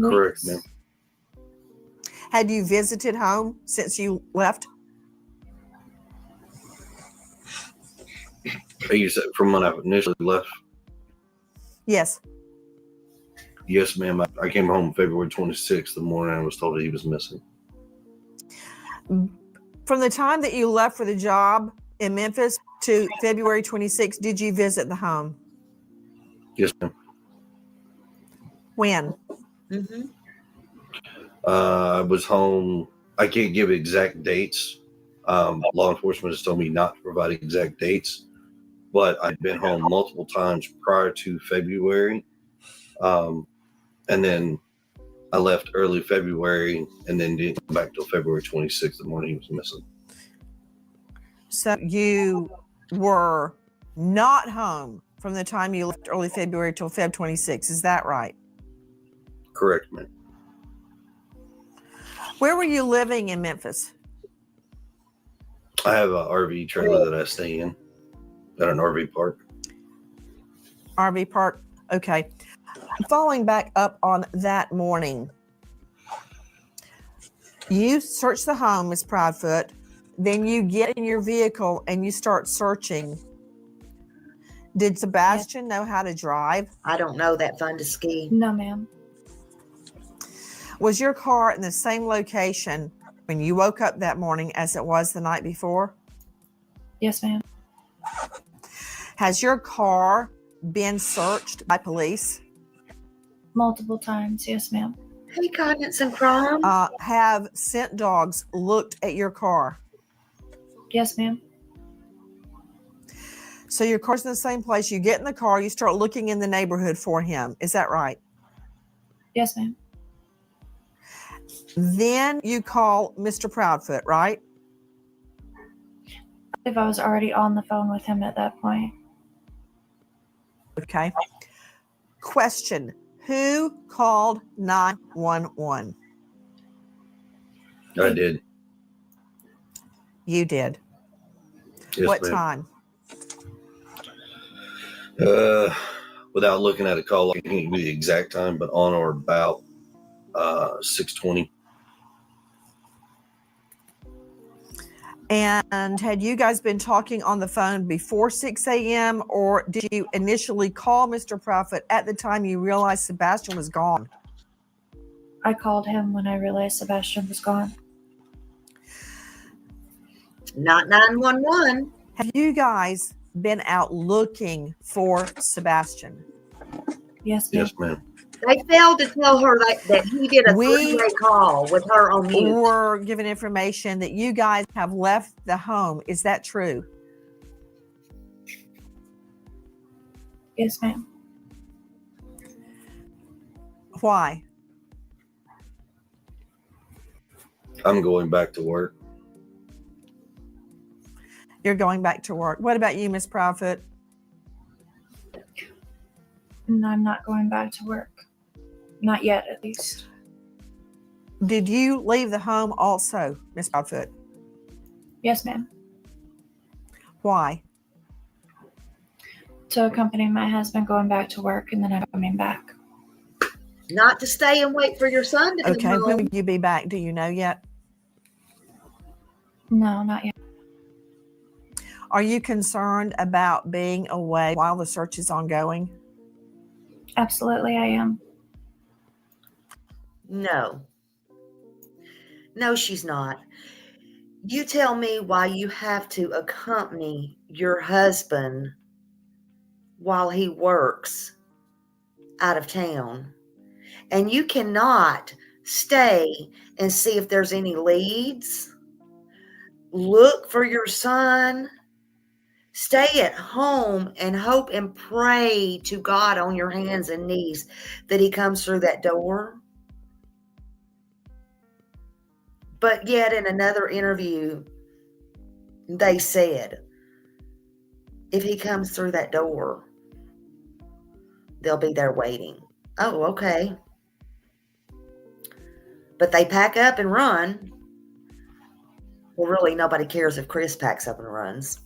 Correct, Weeks. ma'am. Had you visited home since you left? You said from when I initially left. Yes. Yes, ma'am. I came home February 26th the morning I was told that he was missing. From the time that you left for the job in Memphis to February 26th, did you visit the home? Yes, ma'am. When? Mm-hmm. I was home. I can't give exact dates. Law enforcement has told me not to provide exact dates, but I've been home multiple times prior to February. And then I left early February and then didn't come back till February 26th the morning he was missing. So you were not home from the time you left early February till Feb 26. Is that right? Correct, ma'am. Where were you living in Memphis? I have an RV trailer that I stay in at an RV park. RV park. Okay. Following back up on that morning, you search the home, Miss Proudfoot. Then you get in your vehicle and you start searching. Did Sebastian know how to drive? I don't know that fun to ski. No, ma'am. Was your car in the same location when you woke up that morning as it was the night before? Yes, ma'am. Has your car been searched by police? Multiple times. Yes, ma'am. Hey, Cognizance and Crime. Have scent dogs looked at your car? Yes, ma'am. So your car's in the same place. You get in the car, you start looking in the neighborhood for him. Is that right? Yes, ma'am. Then you call Mr. Proudfoot, right? If I was already on the phone with him at that point. Okay. Question. Who called 911? I did. You did. Yes, What ma'am. time? Without looking at a call, I can't give you the exact time, but on or about 6:20. And had you guys been talking on the phone before 6 a.m. or did you initially call Mr. Proudfoot at the time you realized Sebastian was gone? I called him when I realized Sebastian was gone. Not 911. Have you guys been out looking for Sebastian? Yes, ma'am. Yes, ma'am. They failed to tell her that he did a three-way call with her on mute. Or given information that you guys have left the home. Is that true? Yes, ma'am. Why? I'm going back to work. You're going back to work. What about you, Miss Proudfoot? And I'm not going back to work. Not yet, at least. Did you leave the home also, Miss Proudfoot? Yes, ma'am. Why? To accompany my husband going back to work, and then I'm coming back. Not to stay and wait for your son to come Okay, home. when will you be back? Do you know yet? No, not yet. Are you concerned about being away while the search is ongoing? Absolutely, I am. No. No, she's not. You tell me why you have to accompany your husband while he works out of town. And you cannot stay and see if there's any leads. Look for your son. Stay at home and hope and pray to God on your hands and knees that he comes through that door. But yet in another interview, they said, if he comes through that door, they'll be there waiting. Oh, okay. But they pack up and run. Well, really, nobody cares if Chris packs up and runs.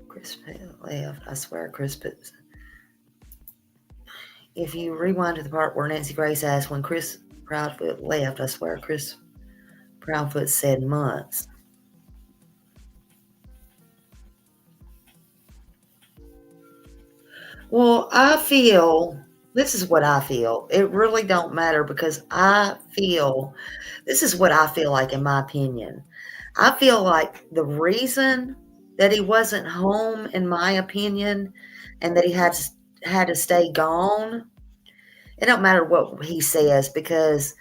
Chris left. I swear, Chris put. If you rewind to the part where Nancy Grace asked when Chris Proudfoot left, I swear Chris Proudfoot said months. Well, I feel this is what I feel. It really don't matter because I feel this is what I feel like in my opinion. I feel like the reason that he wasn't home, in my opinion, and that he had to stay gone. It don't matter what he says because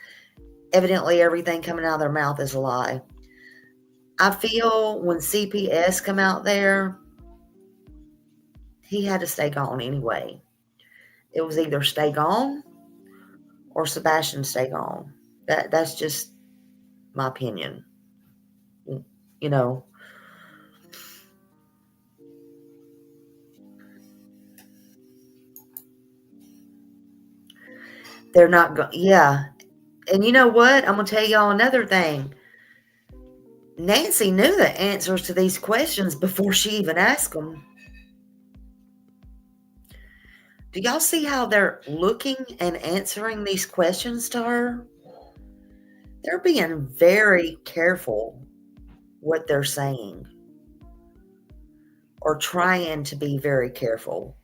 evidently everything coming out of their mouth is a lie. I feel when CPS come out there, he had to stay gone anyway. It was either stay gone or Sebastian stay gone. That's just my opinion. You know, they're not going. Yeah, and you know what? I'm gonna tell y'all another thing. Nancy knew the answers to these questions before she even asked them. Do y'all see how they're looking and answering these questions to her? They're being very careful what they're saying or trying to be very careful.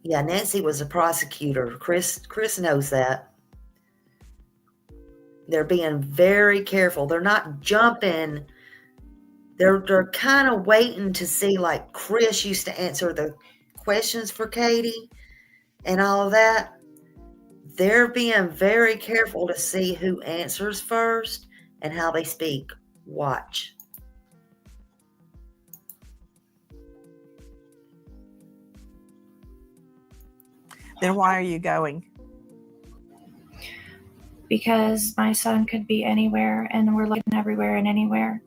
Yeah, Nancy was a prosecutor. Chris knows that. They're being very careful. They're not jumping. They're kind of waiting to see, like Chris used to answer the questions for Katie and all of that. They're being very careful to see who answers first and how they speak. Watch. Then why are you going? Because my son could be anywhere, and we're looking everywhere and anywhere.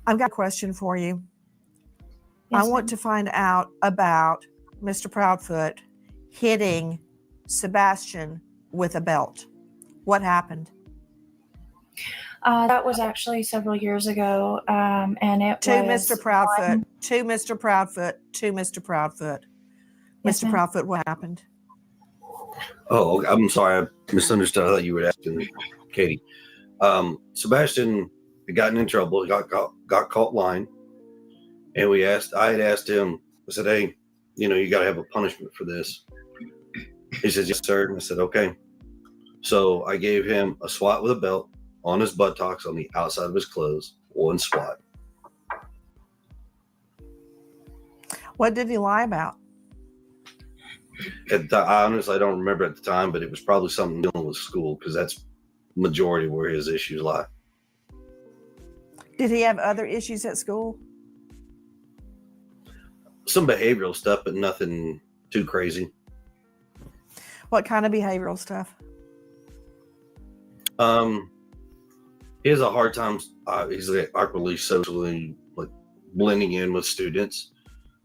I've got a question for you. Yes, I want to find out about Mr. Proudfoot hitting Sebastian with a belt. What happened? That was actually several years ago, and it To was Mr. Proudfoot, to Mr. Proudfoot, to Mr. Proudfoot. Yes, Mr. ma'am. Proudfoot, what happened? Oh, I'm sorry. I misunderstood. I thought you were asking Katie. Sebastian had gotten in trouble. He got caught lying. And I had asked him, I said, hey, you got to have a punishment for this. He says, yes, sir. And I said, okay. So I gave him a swat with a belt on his buttocks on the outside of his clothes, one swat. What did he lie about? I honestly don't remember at the time, but it was probably something dealing with school because that's majority where his issues lie. Did he have other issues at school? Some behavioral stuff, but nothing too crazy. What kind of behavioral stuff? He has a hard time. He's like awkwardly socially like blending in with students,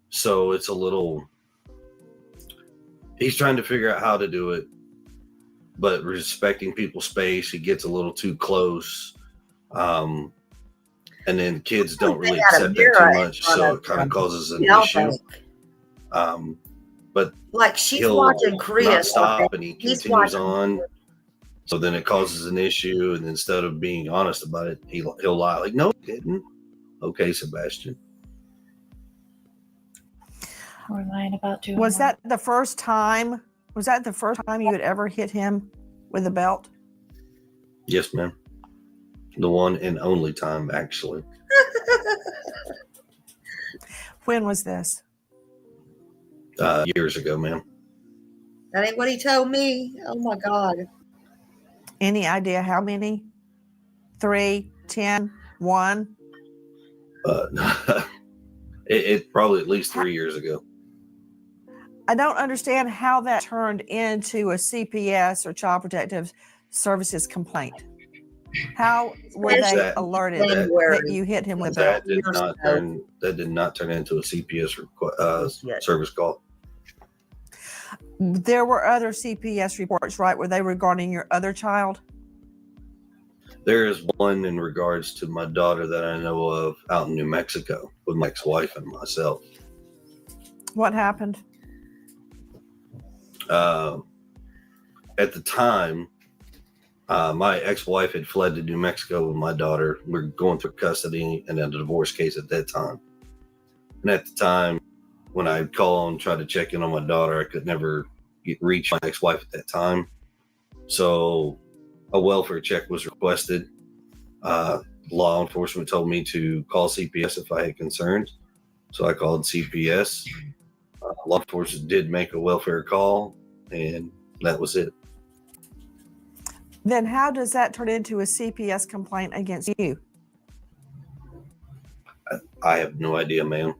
so it's a little. He's trying to figure out how to do it, but respecting people's space. He gets a little too close, and then kids don't really accept that too much, so it kind of causes an issue. But like she's he'll watching Chris not stop, and he he's continues watching. on. So then it causes an issue, and instead of being honest about it, he'll lie. Like, no, he didn't. Okay, Sebastian. We're lying about doing Was that the first time? Was that the first time you had ever hit him with a belt? Yes, ma'am. The one and only time, actually. When was this? Years ago, ma'am. That ain't what he told me. Oh my God. Any idea how many? 3, 10, 1? It probably at least 3 years ago. I don't understand how that turned into a CPS or Child Protective Services complaint. How were they alerted that you hit him with a belt? That did not turn into a CPS service call. There were other CPS reports, right? Were they regarding your other child? There is one in regards to my daughter that I know of out in New Mexico with my ex-wife and myself. What happened? at the time, my ex-wife had fled to New Mexico with my daughter. We were going through custody and a divorce case at that time. And at the time, when I'd call and try to check in on my daughter, I could never reach my ex-wife at that time. So a welfare check was requested. Law enforcement told me to call CPS if I had concerns. So I called CPS. Law enforcement did make a welfare call, and that was it. Then how does that turn into a CPS complaint against you? I have no idea, ma'am.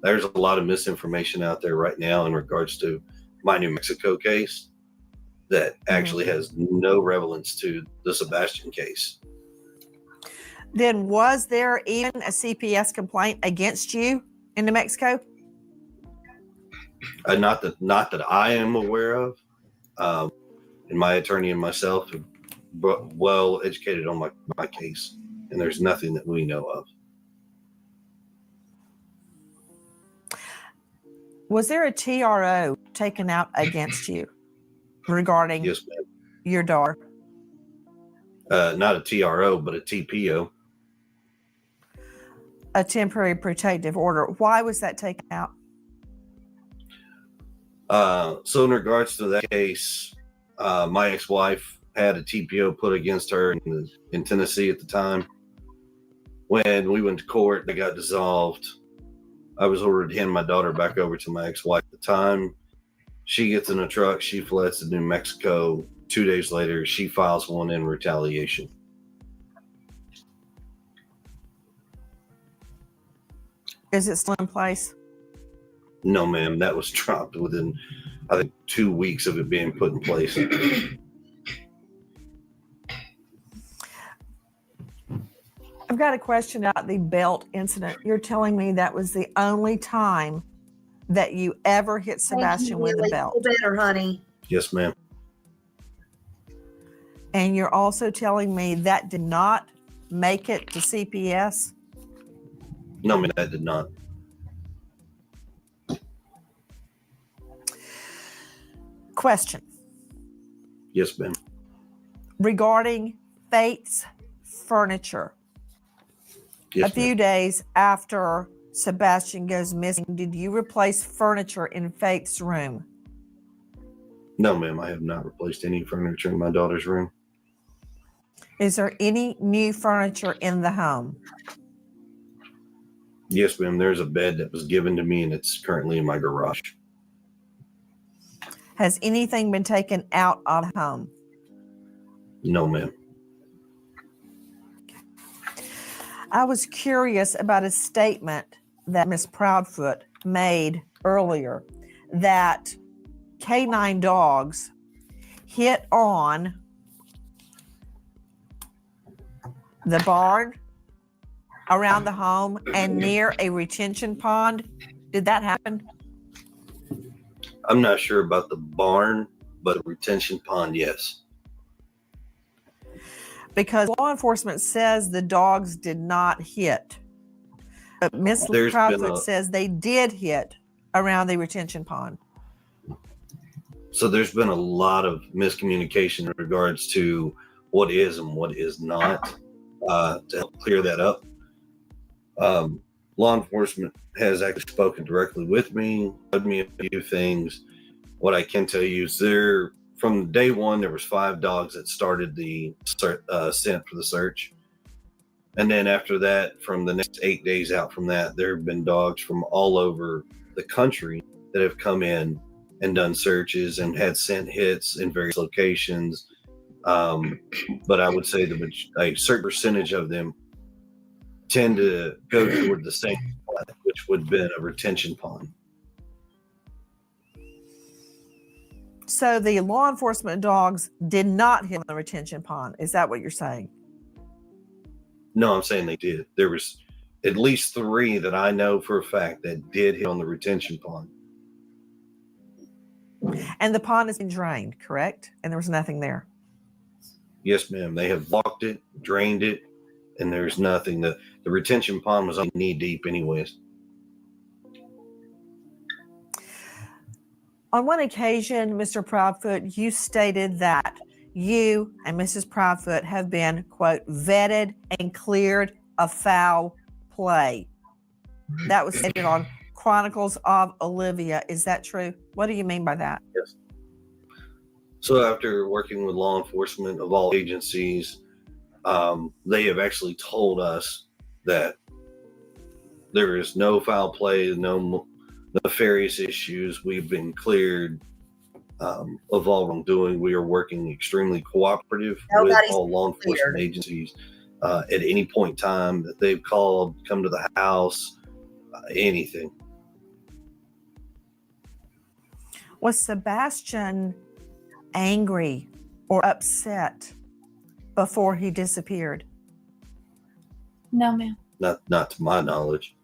There's a lot of misinformation out there right now in regards to my New Mexico case that actually has no relevance to the Sebastian case. Then was there even a CPS complaint against you in New Mexico? Not that I am aware of. And my attorney and myself are well educated on my case, and there's nothing that we know of. Was there a TRO taken out against you regarding Yes, ma'am. your daughter? Not a TRO, but a TPO. A temporary protective order. Why was that taken out? So in regards to that case, my ex-wife had a TPO put against her in Tennessee at the time. When we went to court, they got dissolved. I was ordered to hand my daughter back over to my ex-wife at the time. She gets in a truck. She fleds to New Mexico. 2 days later, she files one in retaliation. Is it still in place? No, ma'am. That was dropped within, I think, 2 weeks of it being put in place. I've got a question about the belt incident. You're telling me that was the only time that you ever hit Sebastian with a belt. Feel better, honey. Yes, ma'am. And you're also telling me that did not make it to CPS? No, ma'am, that did not. Question. Yes, ma'am. Regarding Faith's furniture. Yes, A few ma'am. days after Sebastian goes missing, did you replace furniture in Faith's room? No, ma'am. I have not replaced any furniture in my daughter's room. Is there any new furniture in the home? Yes, ma'am. There's a bed that was given to me, and it's currently in my garage. Has anything been taken out of the home? No, ma'am. I was curious about a statement that Miss Proudfoot made earlier that canine dogs hit on the barn around the home and near a retention pond. Did that happen? I'm not sure about the barn, but a retention pond, yes. Because law enforcement says the dogs did not hit. But Miss There's Proudfoot says they did hit around the retention pond. So there's been a lot of miscommunication in regards to what is and what is not. To help clear that up, law enforcement has actually spoken directly with me, told me a few things. What I can tell you is from day one, there was 5 dogs that started the scent for the search. And then after that, from the next 8 days out from that, there have been dogs from all over the country that have come in and done searches and had scent hits in various locations. But I would say a certain percentage of them tend to go toward the same spot, which would have been a retention pond. So the law enforcement dogs did not hit the retention pond. Is that what you're saying? No, I'm saying they did. There was at least 3 that I know for a fact that did hit on the retention pond. And the pond has been drained, correct? And there was nothing there. Yes, ma'am. They have blocked it, drained it, and there's nothing. The retention pond was only knee deep anyways. On one occasion, Mr. Proudfoot, you stated that you and Mrs. Proudfoot have been, quote, vetted and cleared of foul play. That was stated on Chronicles of Olivia. Is that true? What do you mean by that? Yes. So after working with law enforcement of all agencies, they have actually told us that there is no foul play, no nefarious issues. We've been cleared of all wrongdoing. We are working extremely cooperative with all law enforcement agencies. At any point in time that they've called, come to the house, anything. Was Sebastian angry or upset before he disappeared? No, ma'am. Not to my knowledge.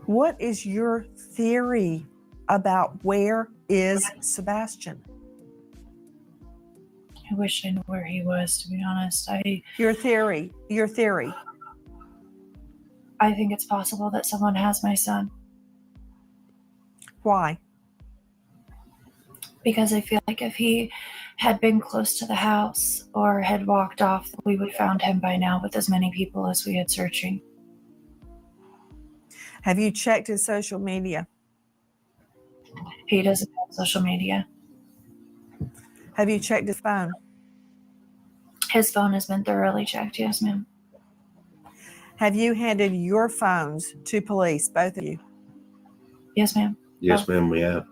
What is your theory about where is Sebastian? I wish I knew where he was, to be honest. Your theory. I think it's possible that someone has my son. Why? Because I feel like if he had been close to the house or had walked off, we would have found him by now with as many people as we had searching. Have you checked his social media? He doesn't have social media. Have you checked his phone? His phone has been thoroughly checked, yes, ma'am. Have you handed your phones to police, both of you? Yes, ma'am. Yes, ma'am, we have.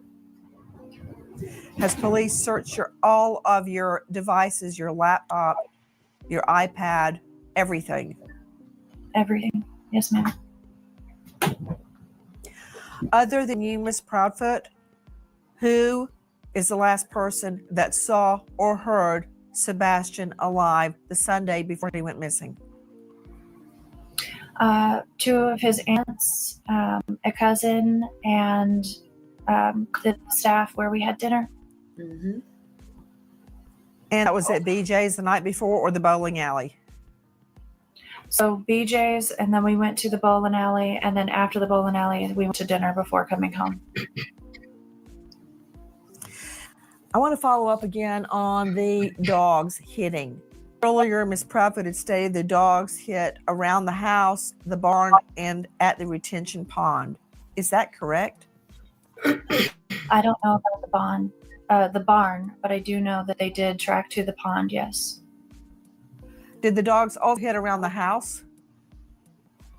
Has police searched all of your devices, your laptop, your iPad, everything? Everything. Yes, ma'am. Other than you, Miss Proudfoot, who is the last person that saw or heard Sebastian alive the Sunday before he went missing? Two of his aunts, a cousin, and the staff where we had dinner. Mm-hmm. And that was at BJ's the night before or the bowling alley? So BJ's, and then we went to the bowling alley, and then after the bowling alley, we went to dinner before coming home. I want to follow up again on the dogs hitting. Earlier, Ms. Proudfoot had stated the dogs hit around the house, the barn, and at the retention pond. Is that correct? I don't know about the barn, but I do know that they did track to the pond, yes. Did the dogs all hit around the house?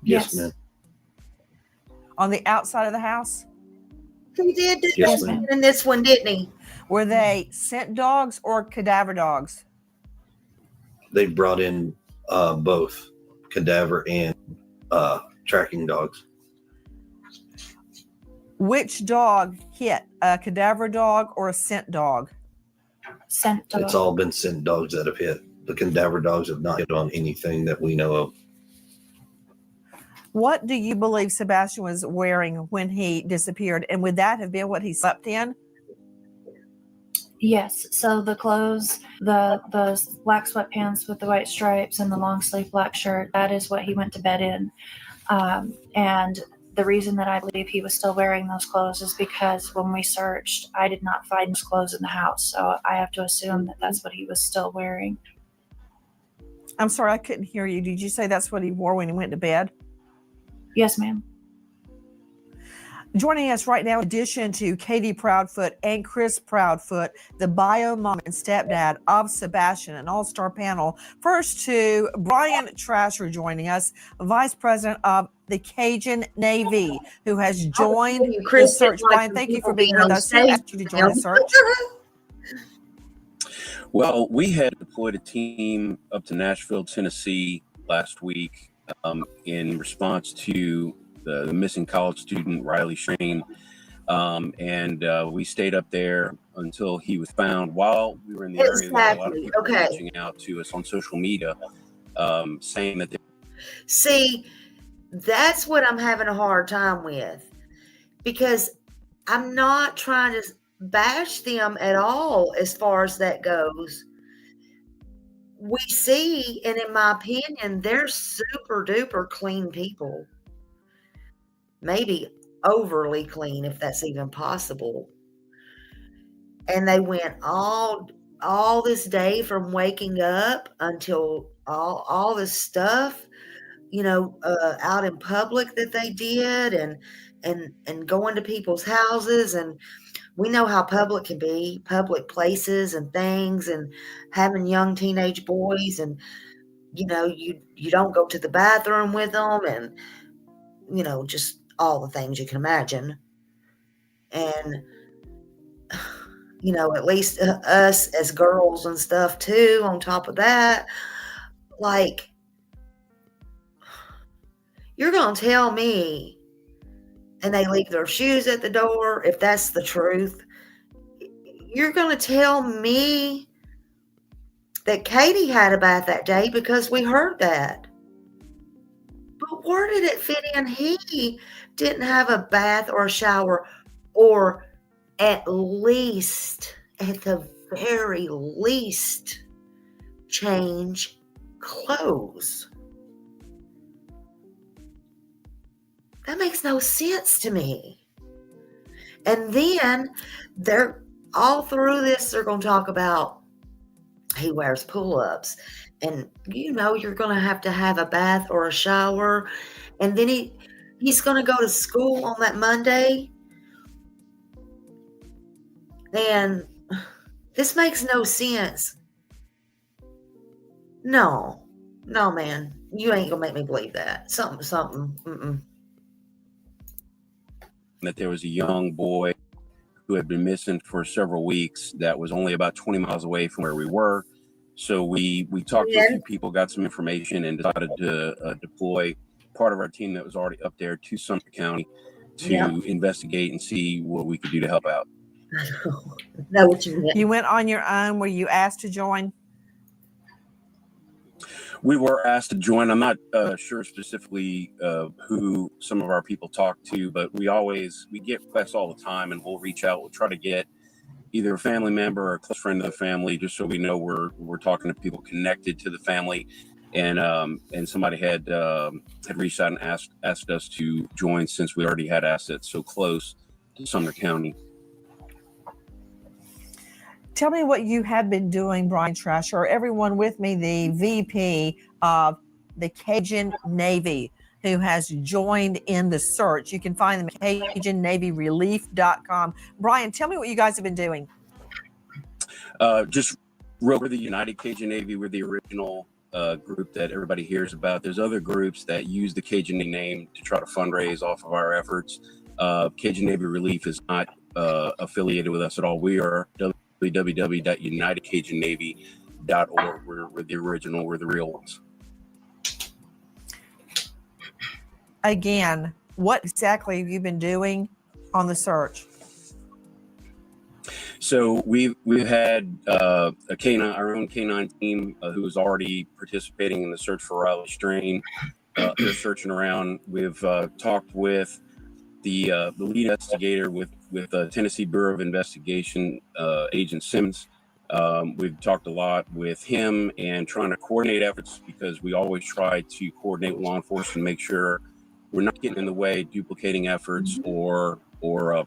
Yes, ma'am. On the outside of the house? He did Yes, ma'am. in this one, didn't he? Were they scent dogs or cadaver dogs? They brought in both cadaver and tracking dogs. Which dog hit? A cadaver dog or a scent dog? Scent dog. It's all been scent dogs that have hit. The cadaver dogs have not hit on anything that we know of. What do you believe Sebastian was wearing when he disappeared? And would that have been what he slept in? Yes. So the clothes, the black sweatpants with the white stripes and the long sleeve black shirt, that is what he went to bed in. And the reason that I believe he was still wearing those clothes is because when we searched, I did not find his clothes in the house. So I have to assume that that's what he was still wearing. I'm sorry, I couldn't hear you. Did you say that's what he wore when he went to bed? Yes, ma'am. Joining us right now, in addition to Katie Proudfoot and Chris Proudfoot, the bio mom and stepdad of Sebastian, an all-star panel. First to Brian Trasher joining us, Vice President of the Cajun Navy, who has joined the search. Brian, thank you for being with us. Who asked you to join the search? Well, we had deployed a team up to Nashville, Tennessee last week in response to the missing college student, Riley Shane. And we stayed up there until he was found. While we were in the area, there were a lot of people reaching out to us on social media saying that See, that's what I'm having a hard time with, because I'm not trying to bash them at all as far as that goes. We see, and in my opinion, they're super duper clean people. Maybe overly clean, if that's even possible. And they went all this day from waking up until all this stuff, out in public that they did, and going to people's houses. And we know how public can be, public places and things, and having young teenage boys, and you don't go to the bathroom with them, and just all the things you can imagine. And at least us as girls and stuff too, on top of that, like, you're going to tell me, and they leave their shoes at the door, if that's the truth, you're going to tell me that Katie had a bath that day because we heard that. But where did it fit in? He didn't have a bath or a shower, or at the very least, change clothes. That makes no sense to me. And then they're all through this, they're going to talk about he wears pull-ups, and you're going to have a bath or a shower, and then he's going to go to school on that Monday. And this makes no sense. No, man, you ain't gonna make me believe that. Something. That there was a young boy who had been missing for several weeks that was only about 20 miles away from where we were. So we talked to a few people, got some information, and decided to deploy part of our team that was already up there to Sumter County to investigate and see what we could do to help out. I know what you mean. You went on your own. Were you asked to join? We were asked to join. I'm not sure specifically who some of our people talk to, but we get requests all the time, and we'll reach out. We'll try to get either a family member or a close friend of the family, just so we know we're talking to people connected to the family. And somebody had reached out and asked us to join, since we already had assets so close to Sumter County. Tell me what you have been doing, Brian Trasher. Everyone with me, the VP of the Cajun Navy, who has joined in the search. You can find them at CajunNavyRelief.com. Brian, tell me what you guys have been doing. We're the United Cajun Navy. We're the original group that everybody hears about. There's other groups that use the Cajun name to try to fundraise off of our efforts. Cajun Navy Relief is not affiliated with us at all. We are www.unitedcajunnavy.org. We're the original. We're the real ones. Again, what exactly have you been doing on the search? So we've had our own canine team who is already participating in the search for Riley Strain. They're searching around. We've talked with the lead investigator with Tennessee Bureau of Investigation, Agent Simmons. We've talked a lot with him and trying to coordinate efforts, because we always try to coordinate with law enforcement and make sure we're not getting in the way, duplicating efforts, or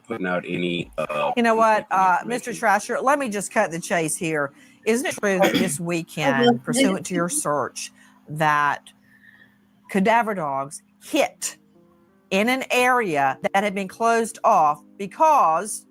putting out any. You know what, Mr. Trasher, let me just cut the chase here. Isn't it true that this weekend, pursuant to your search, that cadaver dogs hit in an area that had been closed off because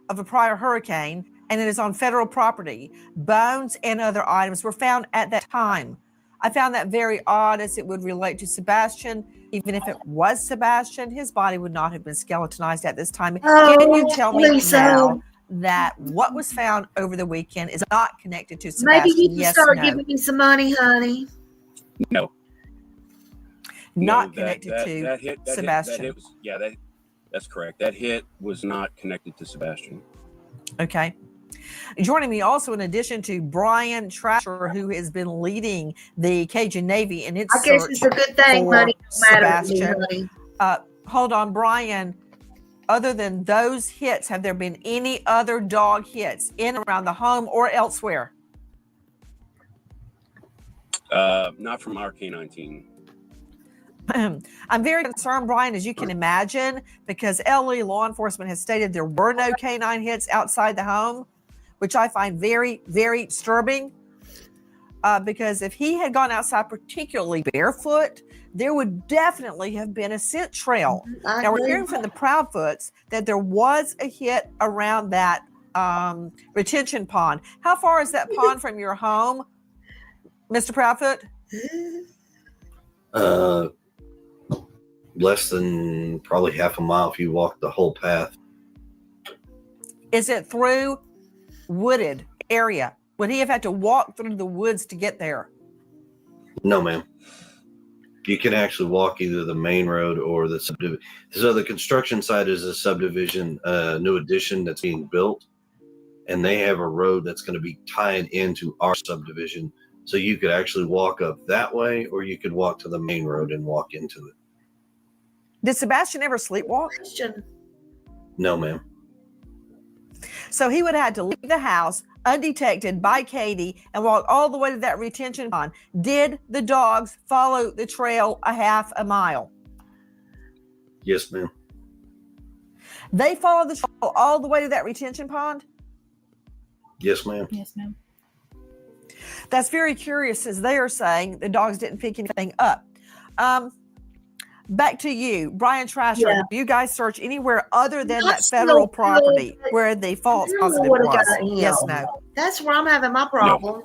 of a prior hurricane, and it is on federal property? Bones and other items were found at that time. I found that very odd, as it would relate to Sebastian. Even if it was Sebastian, his body would not have been skeletonized at this time. Can you tell me now that what was found over the weekend is not connected to Sebastian? Maybe you can start giving me some money, honey. No. Not connected to Sebastian. That's correct. That hit was not connected to Sebastian. Okay. Joining me also, in addition to Brian Trasher, who has been leading the Cajun Navy in its search. I guess it's a good thing, money Sebastian. Hold on, Brian. Other than those hits, have there been any other dog hits in and around the home or elsewhere? Not from our canine team. I'm very concerned, Brian, as you can imagine, because LA law enforcement has stated there were no canine hits outside the home, which I find very, very disturbing. Because if he had gone outside, particularly barefoot, there would definitely have been a scent trail. I Now, we're agree. hearing from the Proudfoots that there was a hit around that retention pond. How far is that pond from your home, Mr. Proudfoot? Less than probably half a mile if you walk the whole path. Is it through wooded area? Would he have had to walk through the woods to get there? No, ma'am. You can actually walk either the main road or the subdivision. So the construction site is a subdivision, new addition that's being built, and they have a road that's going to be tied into our subdivision. So you could actually walk up that way, or you could walk to the main road and walk into it. Did Sebastian ever sleepwalk? Question. No, ma'am. So he would have had to leave the house undetected by Katie and walk all the way to that retention pond. Did the dogs follow the trail a half a mile? Yes, ma'am. They followed the trail all the way to that retention pond? Yes, ma'am. Yes, ma'am. That's very curious, as they are saying the dogs didn't pick anything up. Back to you, Brian Trasher. Yeah. Do you guys search anywhere other than I that still federal feel property that where the false positive would've was? got him. Yes, no. That's where I'm having my problem.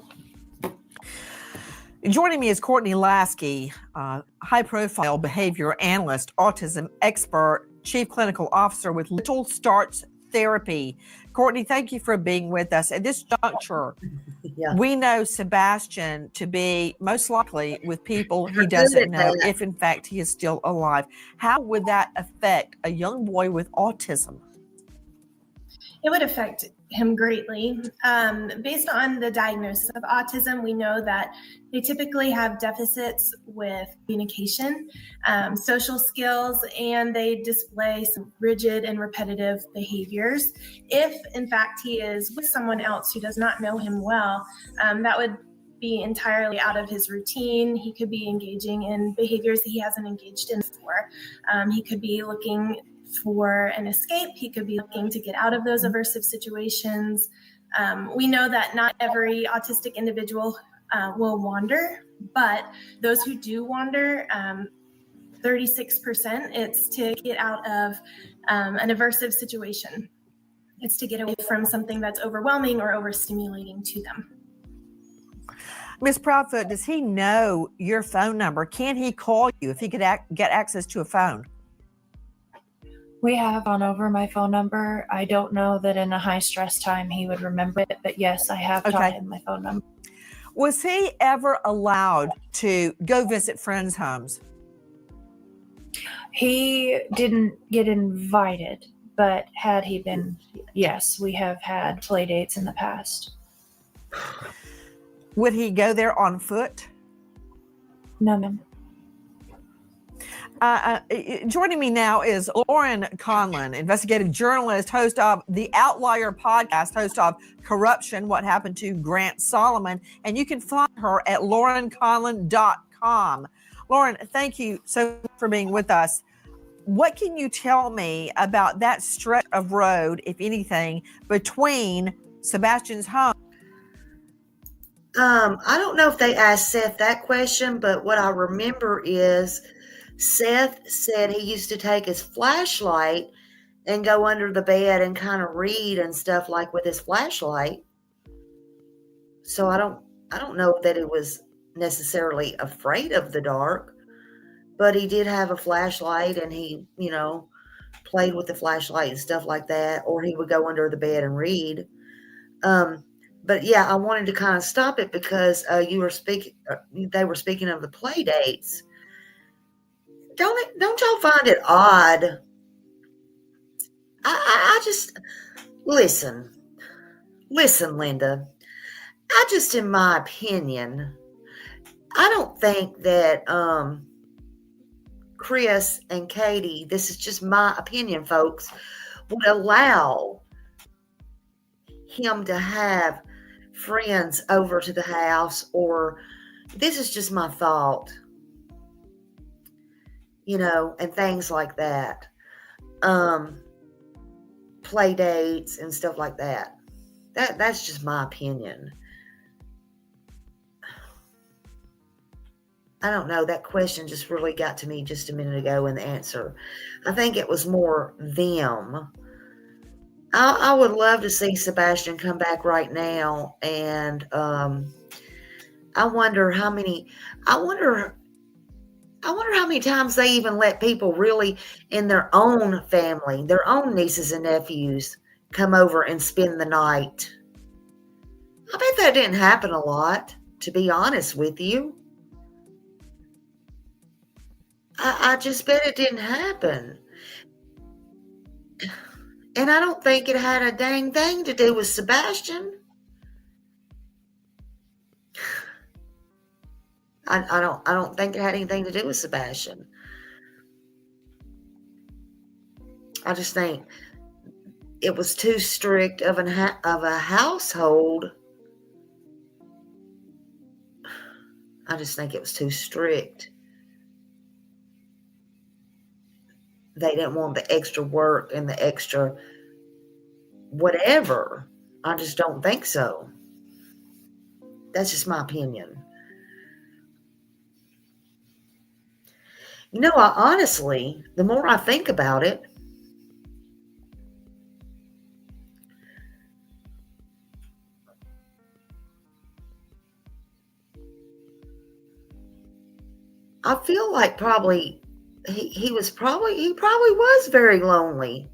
Joining me is Courtney Lasky, high-profile behavior analyst, autism expert, chief clinical officer with Little Starts Therapy. Courtney, thank you for being with us. At this juncture, Yeah. we know Sebastian to be most likely with people he We're good doesn't at know, that. if in fact he is still alive. How would that affect a young boy with autism? It would affect him greatly. Based on the diagnosis of autism, we know that they typically have deficits with communication, social skills, and they display some rigid and repetitive behaviors. If, in fact, he is with someone else who does not know him well, that would be entirely out of his routine. He could be engaging in behaviors that he hasn't engaged in before. He could be looking for an escape. He could be looking to get out of those aversive situations. We know that not every autistic individual will wander, but those who do wander, 36%, it's to get out of an aversive situation. It's to get away from something that's overwhelming or overstimulating to them. Ms. Proudfoot, does he know your phone number? Can he call you if he could get access to a phone? We have gone over my phone number. I don't know that in a high stress time he would remember it, but yes, I have taught him my phone number. Was he ever allowed to go visit friends' homes? He didn't get invited, but had he been, yes, we have had play dates in the past. Would he go there on foot? No, ma'am. Joining me now is Lauren Conlon, investigative journalist, host of the Outlier podcast, host of Corruption, What Happened to Grant Solomon. And you can find her at laurenconlon.com. Lauren, thank you so much for being with us. What can you tell me about that stretch of road, if anything, between Sebastian's home? I don't know if they asked Seth that question, but what I remember is Seth said he used to take his flashlight and go under the bed and kind of read and stuff like with his flashlight. So I don't know that it was necessarily afraid of the dark, but he did have a flashlight and he, played with the flashlight and stuff like that, or he would go under the bed and read. But yeah, I wanted to kind of stop it because they were speaking of the play dates. Don't y'all find it odd? I just listen, Linda. In my opinion, I don't think that Chris and Katie, this is just my opinion, folks, would allow him to have friends over to the house, or this is just my thought. and things like that. Play dates and stuff like that. That's just my opinion. I don't know. That question just really got to me just a minute ago in the answer. I think it was more them. I would love to see Sebastian come back right now, and I wonder how many. I wonder how many times they even let people really in their own family, their own nieces and nephews, come over and spend the night. I bet that didn't happen a lot, to be honest with you. I just bet it didn't happen. And I don't think it had a dang thing to do with Sebastian. I don't think it had anything to do with Sebastian. I just think it was too strict of a household. I just think it was too strict. They didn't want the extra work and the extra whatever. I just don't think so. That's just my opinion. I honestly, the more I think about it, I feel like probably he probably was very lonely.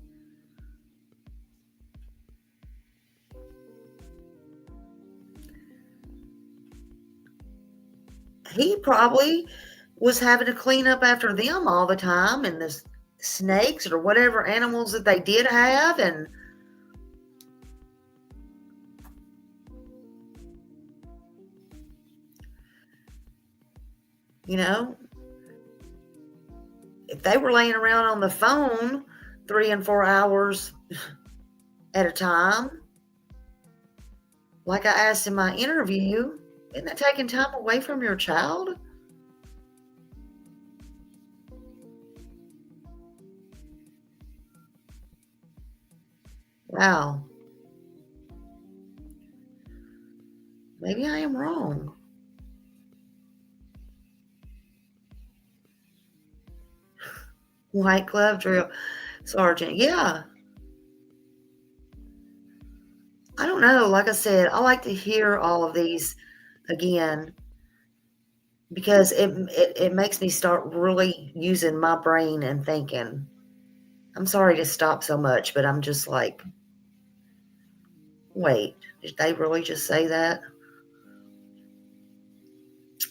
He probably was having to clean up after them all the time, and the snakes or whatever animals that they did have, and if they were laying around on the phone 3 and 4 hours at a time, like I asked in my interview, isn't that taking time away from your child? Wow. Maybe I am wrong. White glove drill sergeant. Yeah. I don't know. Like I said, I like to hear all of these again because it makes me start really using my brain and thinking. I'm sorry to stop so much, but I'm just like, wait, did they really just say that?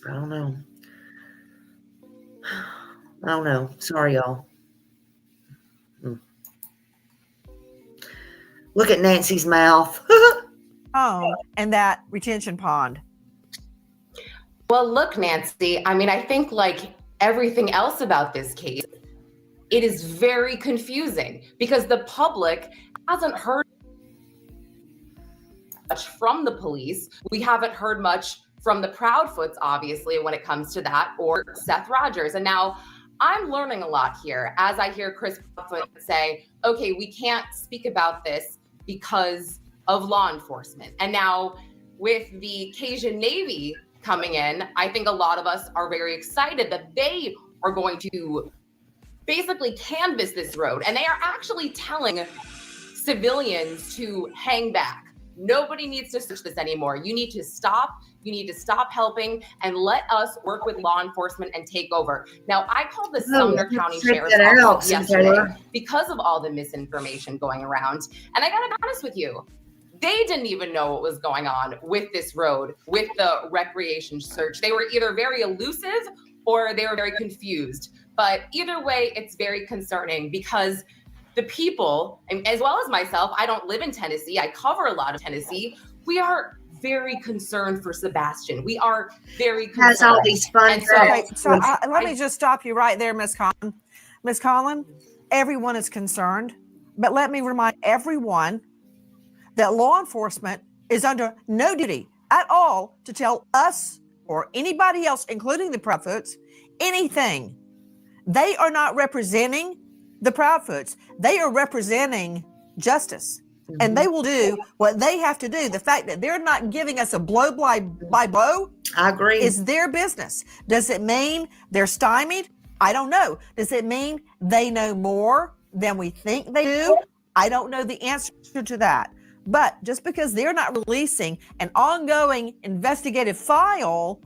I don't know. I don't know. Sorry, y'all. Look at Nancy's mouth. Oh, and that retention pond. Well, look, Nancy, I think like everything else about this case, it is very confusing because the public hasn't heard much from the police. We haven't heard much from the Proudfoots, obviously, when it comes to that, or Seth Rogers. And now I'm learning a lot here as I hear Chris Proudfoot say, okay, we can't speak about this because of law enforcement. And now with the Cajun Navy coming in, I think a lot of us are very excited that they are going to basically canvass this road. And they are actually telling civilians to hang back. Nobody needs to search this anymore. You need to stop. You need to stop helping and let us work with law enforcement and take over. Now, I called the Sumner County Sheriff's Office yesterday because of all the misinformation going around. And I got to be honest with you, they didn't even know what was going on with this road, with the recreation search. They were either very elusive or they were very confused. But either way, it's very concerning because the people, as well as myself, I don't live in Tennessee. I cover a lot of Tennessee. We are very concerned for Sebastian. We are very concerned. Has all these fun let me just stop you right there, Miss Collin. Miss Collin, everyone is concerned, but let me remind everyone that law enforcement is under no duty at all to tell us or anybody else, including the Proudfoots, anything. They are not representing the Proudfoots. They are representing justice. And they will do what they have to do. The fact that they're not giving us a blow by blow I agree. is their business. Does it mean they're stymied? I don't know. Does it mean they know more than we think they do? I don't know the answer to that. But just because they're not releasing an ongoing investigative file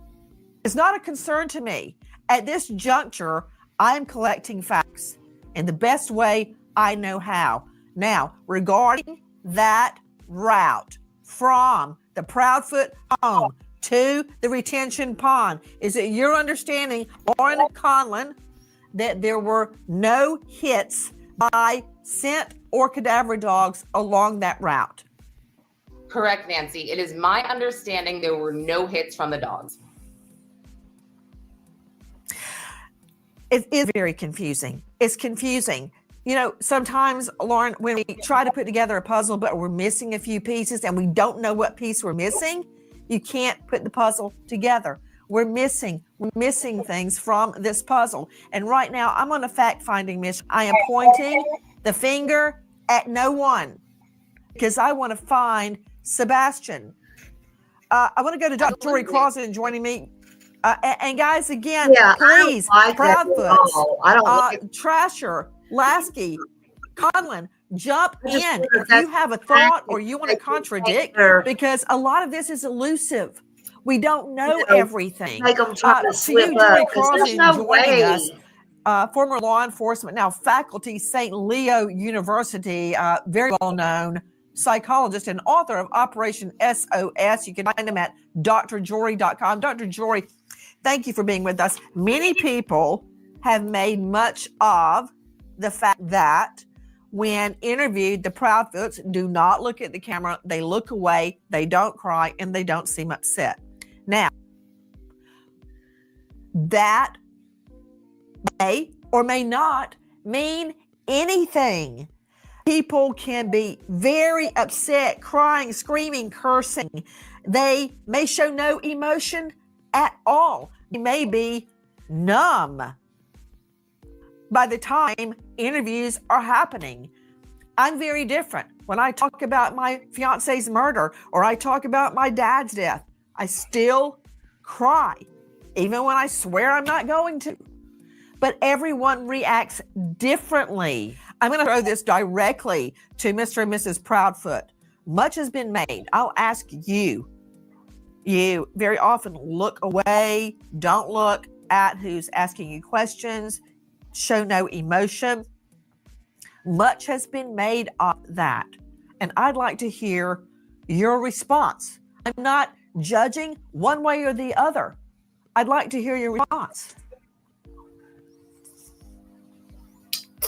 is not a concern to me. At this juncture, I'm collecting facts in the best way I know how. Now, regarding that route from the Proudfoot home to the retention pond, is it your understanding, Lauren Conlon, that there were no hits by scent or cadaver dogs along that route? Correct, Nancy. It is my understanding there were no hits from the dogs. It is very confusing. It's confusing. You know, sometimes, Lauren, when we try to put together a puzzle, but we're missing a few pieces and we don't know what piece we're missing, you can't put the puzzle together. We're missing things from this puzzle. And right now, I'm on a fact-finding mission. I am pointing the finger at no one because I want to find Sebastian. I want to go to Dr. Jory Crossan joining me. And guys, again, please, Proudfoots, Trasher, Lasky, Conlon, jump in if you have a thought or you want to contradict, because a lot of this is elusive. We don't know everything. Make them try to slip you, Jory up, 'cause Crossan, there's no joining way. us, former law enforcement, now faculty, St. Leo University, very well-known psychologist and author of Operation SOS. You can find him at drjory.com. Dr. Jory, thank you for being with us. Many people have made much of the fact that when interviewed, the Proudfoots do not look at the camera. They look away, they don't cry, and they don't seem upset. Now, that may or may not mean anything. People can be very upset, crying, screaming, cursing. They may show no emotion at all. They may be numb by the time interviews are happening. I'm very different. When I talk about my fiance's murder or I talk about my dad's death, I still cry, even when I swear I'm not going to. But everyone reacts differently. I'm going to throw this directly to Mr. and Mrs. Proudfoot. Much has been made. I'll ask you. You very often look away, don't look at who's asking you questions, show no emotion. Much has been made of that. And I'd like to hear your response. I'm not judging one way or the other. I'd like to hear your response.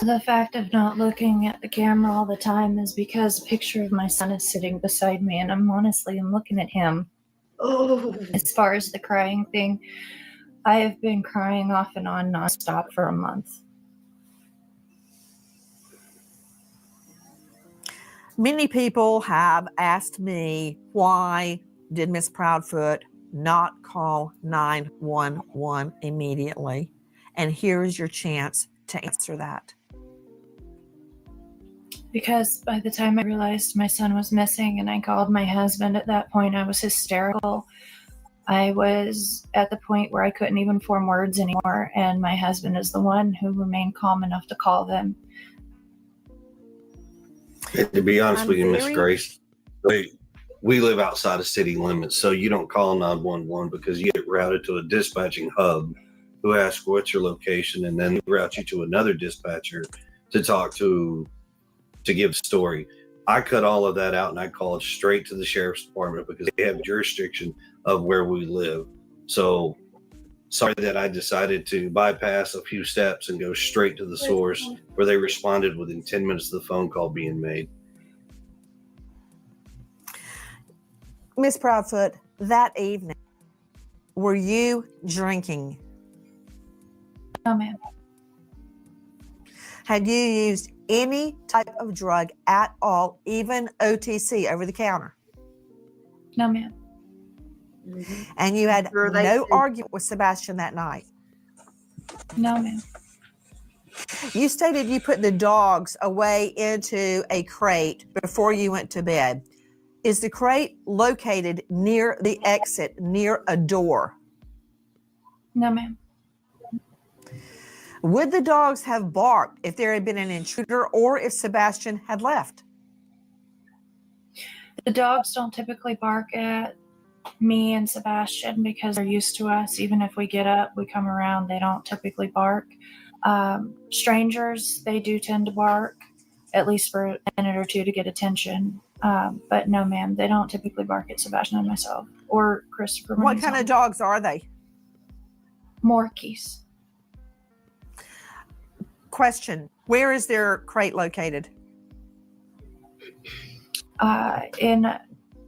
The fact of not looking at the camera all the time is because a picture of my son is sitting beside me, and I'm looking at him. Oh, As far as the crying thing, I have been crying off and on nonstop for a month. Many people have asked me, why did Miss Proudfoot not call 911 immediately? And here's your chance to answer that. Because by the time I realized my son was missing and I called my husband, at that point I was hysterical. I was at the point where I couldn't even form words anymore, and my husband is the one who remained calm enough to call them. And to be honest with you, Miss very- Grace, we live outside of city limits, so you don't call 911 because you get routed to a dispatching hub who asks what's your location, and then they route you to another dispatcher to talk to give a story. I cut all of that out and I called straight to the sheriff's department because they have jurisdiction of where we live. So sorry that I decided to bypass a few steps and go straight to the source, where they responded within 10 minutes of the phone call being made. Miss Proudfoot, that evening, were you drinking? No, ma'am. Had you used any type of drug at all, even OTC, over the counter? No, ma'am. And you had Sure they no did. argument with Sebastian that night? No, ma'am. You stated you put the dogs away into a crate before you went to bed. Is the crate located near the exit, near a door? No, ma'am. Would the dogs have barked if there had been an intruder or if Sebastian had left? The dogs don't typically bark at me and Sebastian because they're used to us. Even if we get up, we come around, they don't typically bark. Strangers, they do tend to bark, at least for a minute or two to get attention. But no, ma'am, they don't typically bark at Sebastian and myself or Christopher. What kind of dogs are they? Morkies. Question, where is their crate located? In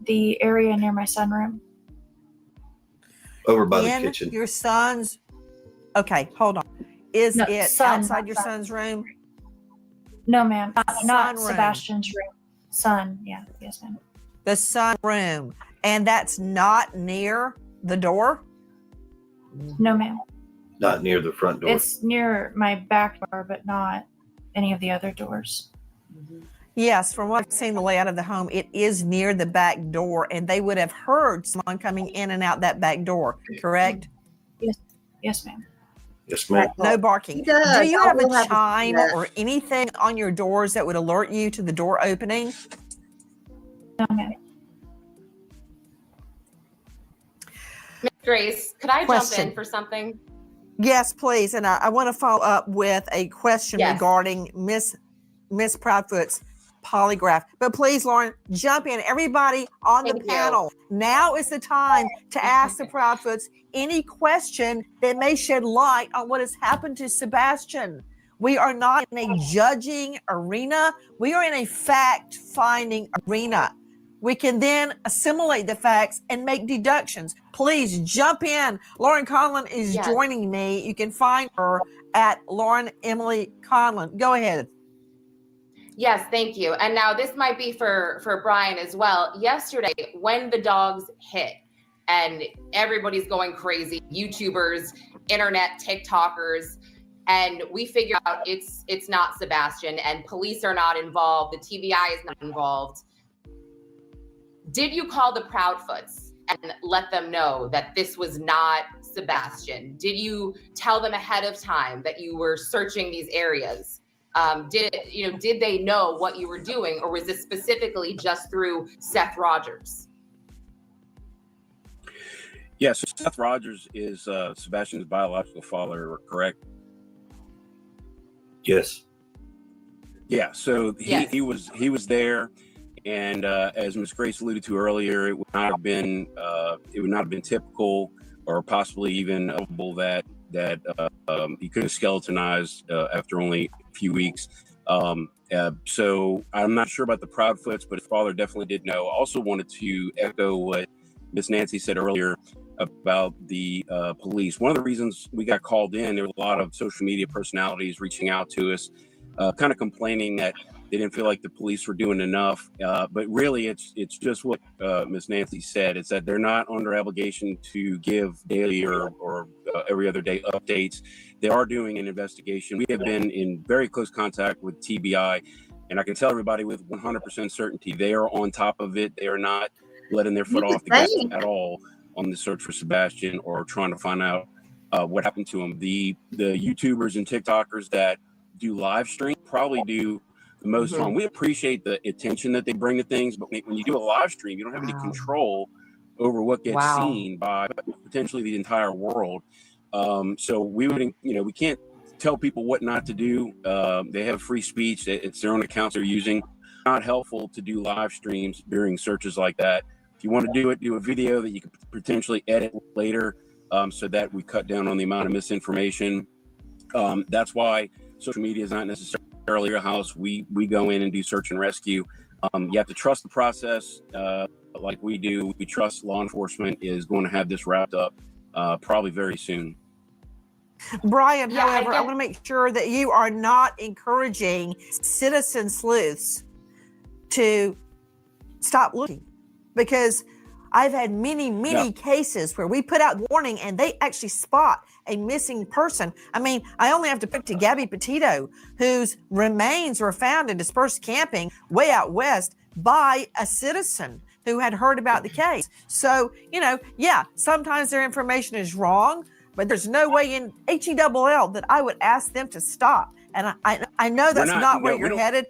the area near my sunroom. Over by the In kitchen. your son's, okay, hold on. Is No, it son, outside not your son. son's room? No, ma'am, not Sunroom. Sebastian's room. Son, yeah, yes, ma'am. The sunroom. And that's not near the door? No, ma'am. Not near the front door. It's near my back door, but not any of the other doors. Yes, from what I've seen the layout of the home, it is near the back door, and they would have heard someone coming in and out that back door, correct? Yes, ma'am. Yes, ma'am. No barking. He does. Do you I have will a have to chime see that. or anything on your doors that would alert you to the door opening? No, ma'am. Miss Grace, could I jump Question. in for something? Yes, please. And I want to follow up with a question Yes. regarding Miss Proudfoot's polygraph. But please, Lauren, jump in. Everybody on the Thank you. panel. Now is the time to ask the Proudfoots any question that may shed light on what has happened to Sebastian. We are not in a judging arena. We are in a fact-finding arena. We can then assimilate the facts and make deductions. Please jump in. Lauren Conlon is Yes. joining me. You can find her at Lauren Emily Conlon. Go ahead. Yes, thank you. And now this might be for Brian as well. Yesterday, when the dogs hit and everybody's going crazy, YouTubers, internet, TikTokers, and we figure out it's not Sebastian and police are not involved, the TBI is not involved. Did you call the Proudfoots and let them know that this was not Sebastian? Did you tell them ahead of time that you were searching these areas? Did they know what you were doing, or was this specifically just through Seth Rogers? Yeah, so Seth Rogers is Sebastian's biological father, correct? Yes. Yeah, so Yes. he was there, and as Ms. Grace alluded to earlier, it would not have been typical or possibly even knowable that he could have skeletonized after only a few weeks. So I'm not sure about the Proudfoots, but his father definitely did know. I also wanted to echo what Miss Nancy said earlier about the police. One of the reasons we got called in, there were a lot of social media personalities reaching out to us, kind of complaining that they didn't feel like the police were doing enough. But really, it's just what Miss Nancy said. It's that they're not under obligation to give daily or every other day updates. They are doing an investigation. We have been in very close contact with TBI, and I can tell everybody with 100% certainty, they are on top of it. They are not letting their foot off the gas at all on the search for Sebastian or trying to find out what happened to him. The YouTubers and TikTokers that do live stream probably do the most harm. We appreciate the attention that they bring to things, but when you do a live stream, you don't have any control over what gets seen by potentially the entire world. So we can't tell people what not to do. They have free speech. It's their own accounts they're using. Not helpful to do live streams during searches like that. If you want to do a video that you could potentially edit later, so that we cut down on the amount of misinformation. That's why social media is not necessarily your house. We go in and do search and rescue. You have to trust the process, like we do. We trust law enforcement is going to have this wrapped up probably very soon. Brian, Yeah, however, I want to make sure that you are not encouraging citizen sleuths to stop looking, because I've had many cases where we put out warning and they actually spot a missing person. I mean, I only have to put to Gabby Petito, whose remains were found in dispersed camping way out west by a citizen who had heard about the case. So, sometimes their information is wrong, but there's no way in HELL that I would ask them to stop. And I know that's not where you're headed.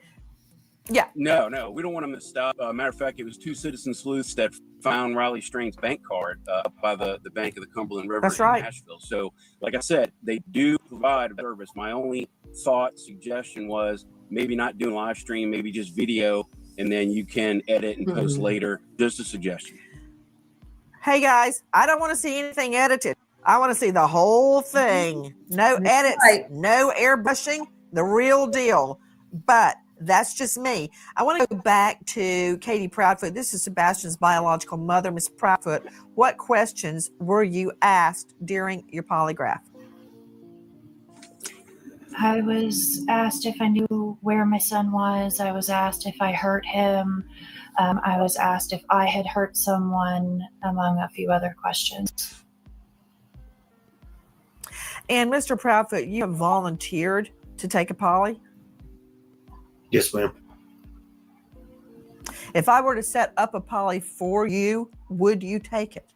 Yeah. No, we don't want them to stop. Matter of fact, it was 2 citizen sleuths that found Riley Strain's bank card by the bank of the Cumberland River in Nashville. So, like I said, they do provide a service. My only suggestion was maybe not do live stream, maybe just video, and then you can edit and post later. Just a suggestion. Hey guys, I don't want to see anything edited. I want to see the whole thing. No edits, no airbrushing, the real deal. But that's just me. I want to go back to Katie Proudfoot. This is Sebastian's biological mother, Miss Proudfoot. What questions were you asked during your polygraph? I was asked if I knew where my son was. I was asked if I hurt him. I was asked if I had hurt someone, among a few other questions. And Mr. Proudfoot, you have volunteered to take a poly? Yes, ma'am. If I were to set up a poly for you, would you take it?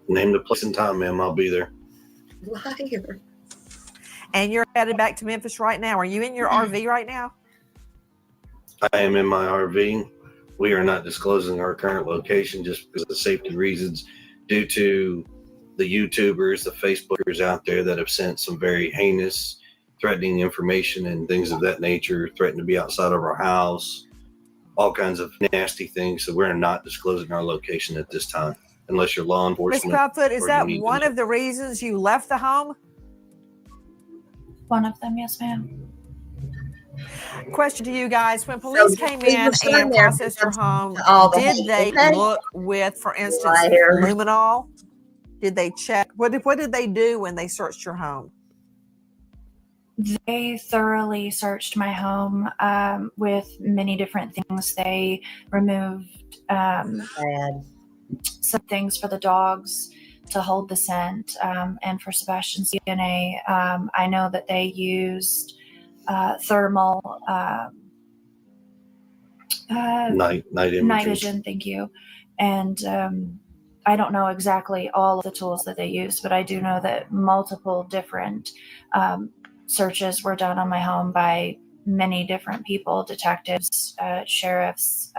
Name the place and time, ma'am. I'll be there. Liar. And you're headed back to Memphis right now. Are you in your RV right now? I am in my RV. We are not disclosing our current location just because of safety reasons, due to the YouTubers, the Facebookers out there that have sent some very heinous, threatening information and things of that nature, threatening to be outside of our house, all kinds of nasty things. So we're not disclosing our location at this time, unless you're law enforcement. Ms. Proudfoot, is that one of the reasons you left the home? One of them, yes, ma'am. Question to you guys. When police came in and processed your home, did they look with, for instance, luminol? Did they check? What did they do when they searched your home? They thoroughly searched my home with many different things. They removed some things for the dogs to hold the scent, and for Sebastian's DNA. I know that they used thermal night vision. Thank you. And I don't know exactly all of the tools that they used, but I do know that multiple different searches were done on my home by many different people, detectives, sheriffs,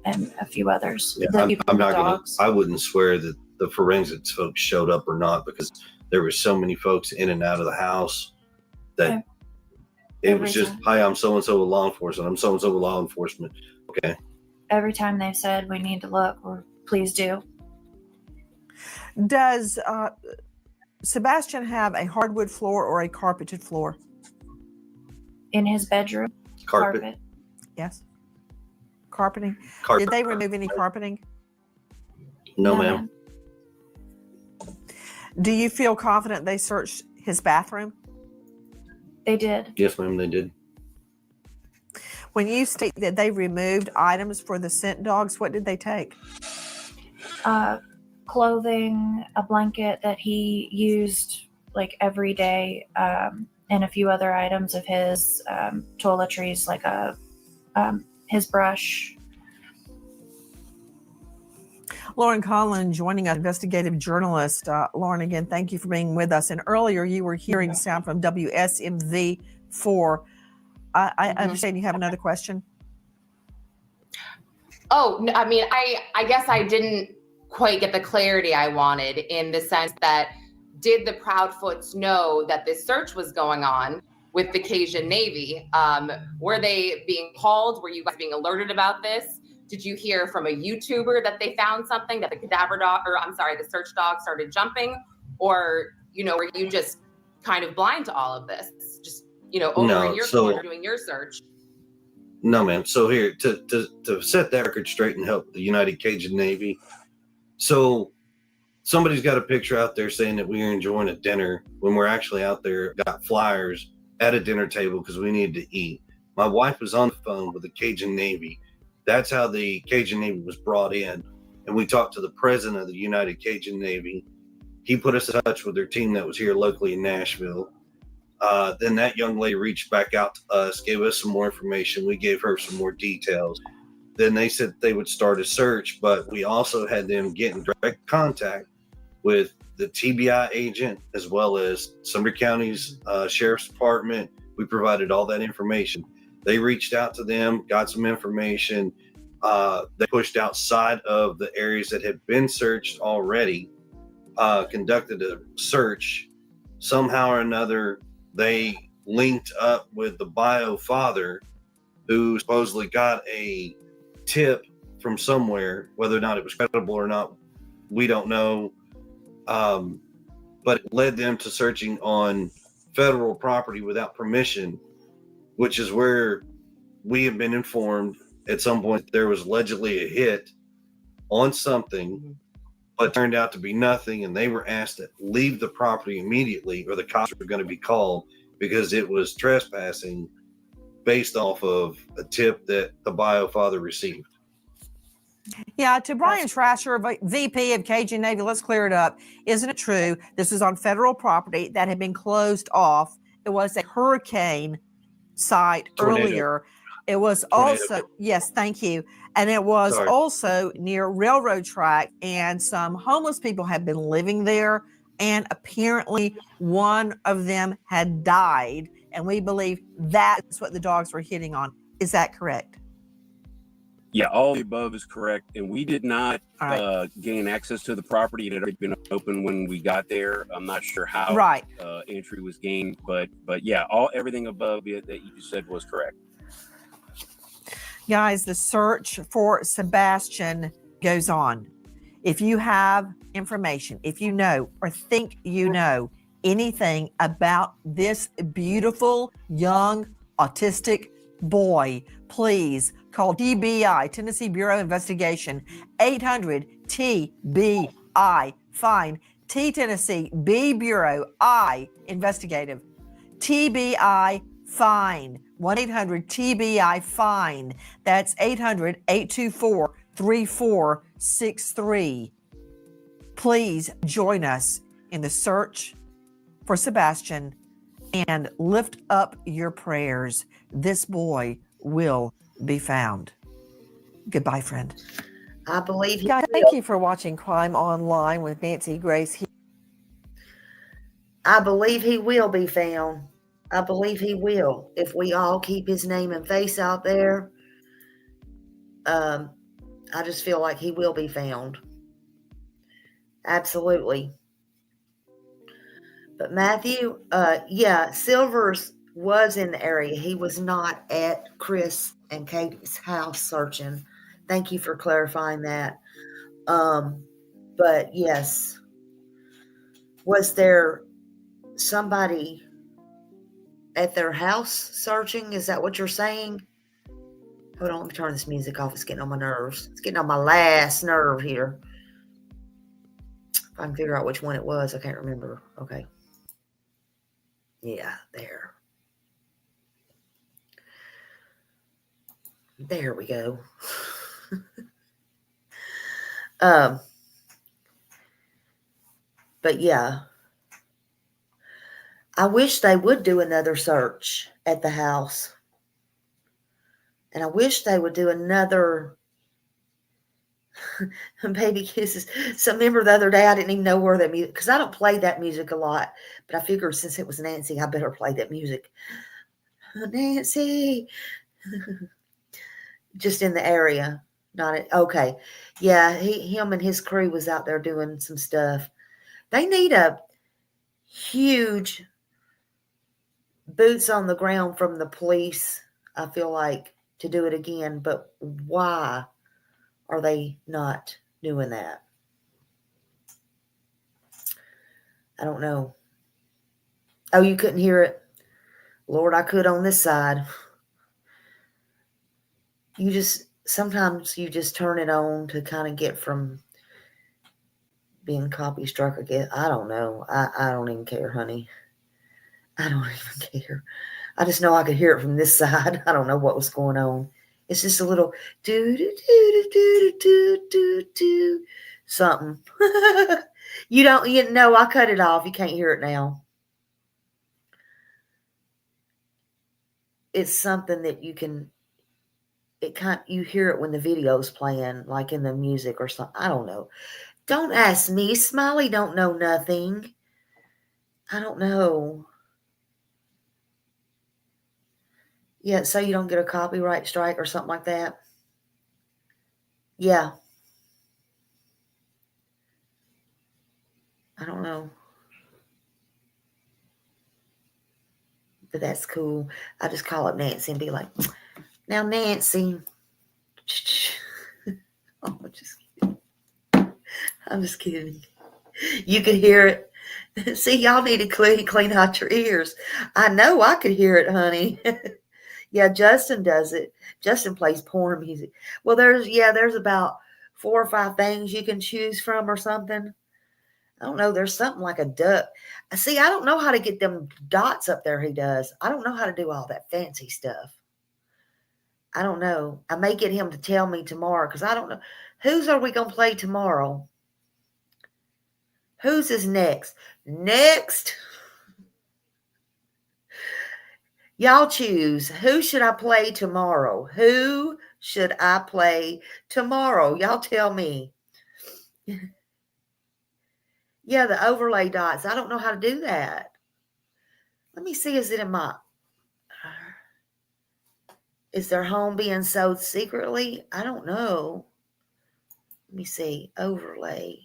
and a few others. Yeah, I wouldn't swear that the forensics folks showed up or not, because there were so many folks in and out of the house that it was just, hi, I'm so-and-so with law enforcement. I'm so-and-so with law enforcement. Okay. Every time they've said we need to look, or please do. Does Sebastian have a hardwood floor or a carpeted floor? In his bedroom? Carpet. Yes. Carpeting. Carpet. Did they remove any carpeting? No, ma'am. Do you feel confident they searched his bathroom? They did. Yes, ma'am, they did. When you state that they removed items for the scent dogs, what did they take? Clothing, a blanket that he used like every day, and a few other items of his, toiletries, like his brush. Lauren Conlon joining us, investigative journalist. Lauren, again, thank you for being with us. And earlier you were hearing sound from WSMV4. I understand you have another question. Oh, I mean, I guess I didn't quite get the clarity I wanted, in the sense that, did the Proudfoots know that this search was going on with the Cajun Navy? Were they being called? Were you guys being alerted about this? Did you hear from a YouTuber that they found something, that the the search dog started jumping? Or, were you just kind of blind to all of this? Just, over in your corner doing your search? No, ma'am. So here, to set that record straight and help the United Cajun Navy. So somebody's got a picture out there saying that we are enjoying a dinner, when we're actually out there, got flyers at a dinner table because we needed to eat. My wife was on the phone with the Cajun Navy That's how the Cajun Navy was brought in. And we talked to the president of the United Cajun Navy. He put us in touch with their team that was here locally in Nashville. Then that young lady reached back out to us, gave us some more information. We gave her some more details. Then they said they would start a search, but we also had them get in direct contact with the TBI agent as well as Sumter County's Sheriff's Department. We provided all that information. They reached out to them, got some information. They pushed outside of the areas that had been searched already, conducted a search. Somehow or another, they linked up with the bio father, who supposedly got a tip from somewhere. Whether or not it was credible or not, we don't know. But it led them to searching on federal property without permission, which is where we have been informed at some point there was allegedly a hit on something, but turned out to be nothing. And they were asked to leave the property immediately, or the cops were going to be called because it was trespassing based off of a tip that the bio father received. Yeah, to Brian Trasher, VP of Cajun Navy, let's clear it up. Isn't it true? This is on federal property that had been closed off. It was a hurricane site earlier. It was also, yes, thank you. And it was also near railroad track, and some homeless people had been living there, and apparently one of them had died. And we believe that's what the dogs were hitting on. Is that correct? Yeah, all the above is correct. And we did not gain access to the property. It had already been open when we got there. I'm not sure how entry was gained, but yeah, everything above it that you said was correct. Guys, the search for Sebastian goes on. If you have information, if you know or think you know anything about this beautiful, young, autistic boy, please call TBI, Tennessee Bureau of Investigation, 800-TBI, FIND, T Tennessee, B Bureau, I, Investigative, TBI, FIND, 1-800-TBI, FIND. That's 800-824-3463. Please join us in the search for Sebastian and lift up your prayers. This boy will be found. Goodbye, friend. I believe he Guys, thank you for watching Crime Online with Nancy Grace. I believe he will be found. I believe he will. If we all keep his name and face out there, I just feel like he will be found. Absolutely. But Matthew, Silvers was in the area. He was not at Chris and Katie's house searching. Thank you for clarifying that. But yes, was there somebody at their house searching? Is that what you're saying? Hold on, let me turn this music off. It's getting on my nerves. It's getting on my last nerve here. If I can figure out which one it was, I can't remember. Okay. Yeah, there. There we go. But yeah, I wish they would do another search at the house. And I wish they would do another baby kisses. So remember the other day, I didn't even know where that music, because I don't play that music a lot, but I figured since it was Nancy, I better play that music. Nancy. Just in the area. Okay. Yeah, him and his crew was out there doing some stuff. They need a huge boots on the ground from the police, I feel like, to do it again. But why are they not doing that? I don't know. Oh, you couldn't hear it? Lord, I could on this side. Sometimes you just turn it on to kind of get from being copy struck again. I don't know. I don't even care, honey. I don't even care. I just know I could hear it from this side. I don't know what was going on. It's just a little do do do do do do do something. You know, I cut it off. You can't hear it now. It's something that you hear it when the video's playing, like in the music or something. I don't know. Don't ask me. Smiley don't know nothing. I don't know. Yeah, so you don't get a copyright strike or something like that. Yeah. I don't know. But that's cool. I just call up Nancy and be like, now, Nancy. Oh, I'm just kidding. You could hear it. See, y'all need to clean out your ears. I know I could hear it, honey. Yeah, Justin does it. Justin plays porn music. Well, there's about 4 or 5 things you can choose from or something. I don't know. There's something like a duck. See, I don't know how to get them dots up there he does. I don't know how to do all that fancy stuff. I don't know. I may get him to tell me tomorrow because I don't know. Whose are we going to play tomorrow? Whose is next? Next. Y'all choose. Who should I play tomorrow? Who should I play tomorrow? Y'all tell me. Yeah, the overlay dots. I don't know how to do that. Let me see. Is their home being sold secretly? I don't know. Let me see. Overlay.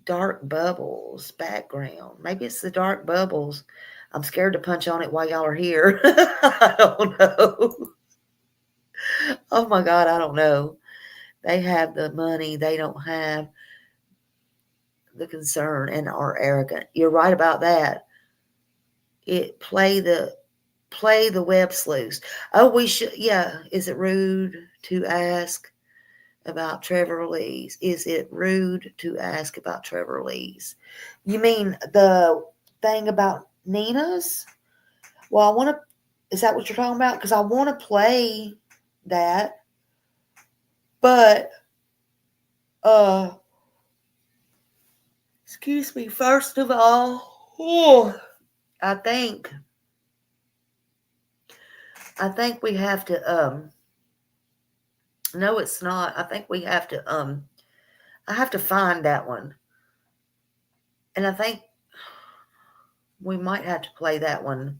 Dark bubbles. Background. Maybe it's the dark bubbles. I'm scared to punch on it while y'all are here. I don't know. Oh my God, I don't know. They have the money. They don't have the concern and are arrogant. You're right about that. Play the web sleuths. Oh, we should. Yeah. Is it rude to ask about Trevor Lee's? Is it rude to ask about Trevor Lee's? You mean the thing about Nina's? Well, I want to. Is that what you're talking about? Because I want to play that, but excuse me. First of all, I think we have to no, it's not. I think we have to I have to find that one. And I think we might have to play that one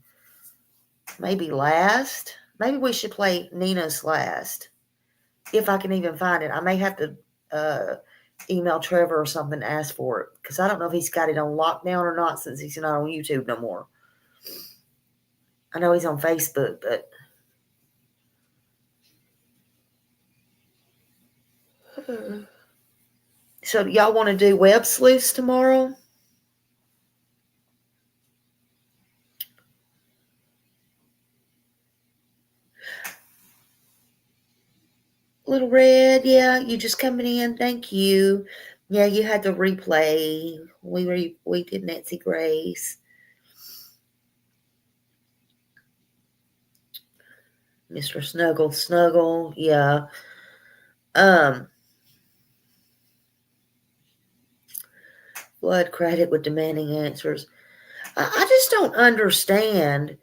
maybe last. Maybe we should play Nina's last. If I can even find it. I may have to email Trevor or something, ask for it. Because I don't know if he's got it on lockdown or not since he's not on YouTube no more. I know he's on Facebook, but so y'all want to do web sleuths tomorrow? Little Red, yeah, you just coming in. Thank you. Yeah, you had to replay. We did Nancy Grace. Mr. Snuggle, yeah. Blood credit with demanding answers. I just don't understand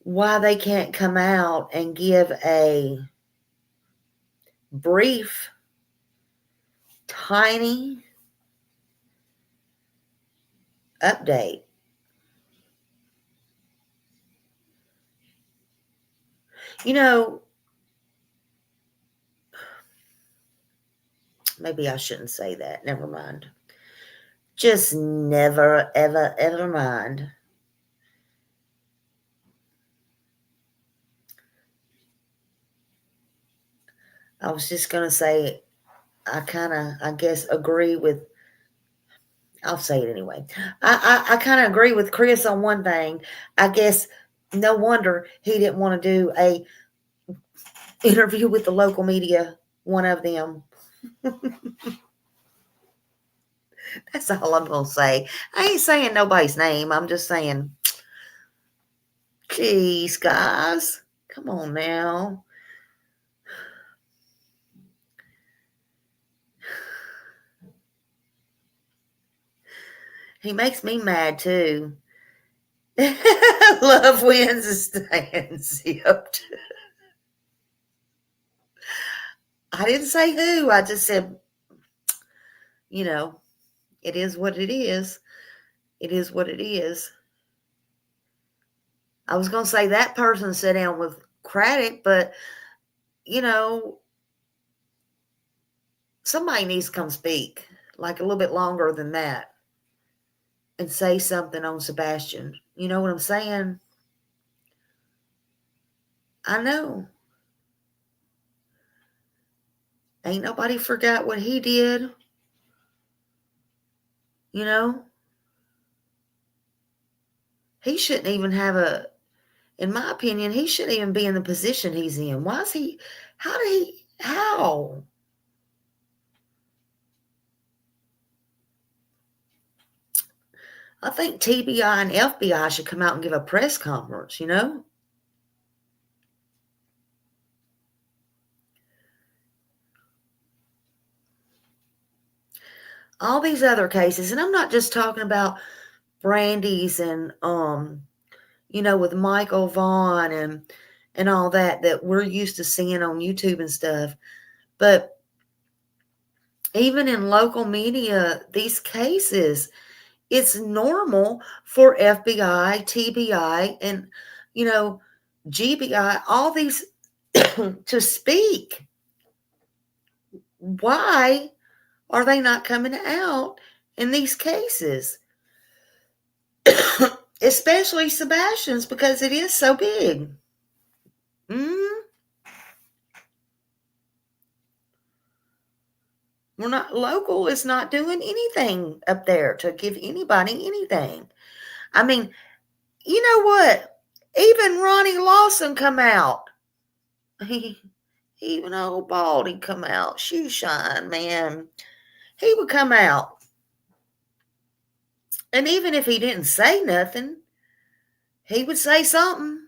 why they can't come out and give a brief, tiny update. You know, maybe I shouldn't say that. Never mind. Just never, ever, ever mind. I was just going to say, I guess, agree with, I'll say it anyway. I kind of agree with Chris on one thing. I guess no wonder he didn't want to do a interview with the local media, one of them. That's all I'm going to say. I ain't saying nobody's name. I'm just saying, geez, guys. Come on now. He makes me mad too. Love wins and stands. Yep. I didn't say who. I just said, it is what it is. It is what it is. I was going to say that person sat down with Craddock, but, somebody needs to come speak like a little bit longer than that and say something on Sebastian. You know what I'm saying? I know. Ain't nobody forgot what he did. He shouldn't even have in my opinion, he shouldn't even be in the position he's in. Why is he, how? I think TBI and FBI should come out and give a press conference, All these other cases, and I'm not just talking about Brandy's and, with Michael Vaughn and all that we're used to seeing on YouTube and stuff. But even in local media, these cases, it's normal for FBI, TBI, and, GBI, all these to speak. Why are they not coming out in these cases? Especially Sebastian's, because it is so big. We're not, local is not doing anything up there to give anybody anything. I mean, you know what? Even Ronnie Lawson come out. Even old Baldy come out. Shoe shine, man. He would come out. And even if he didn't say nothing, he would say something.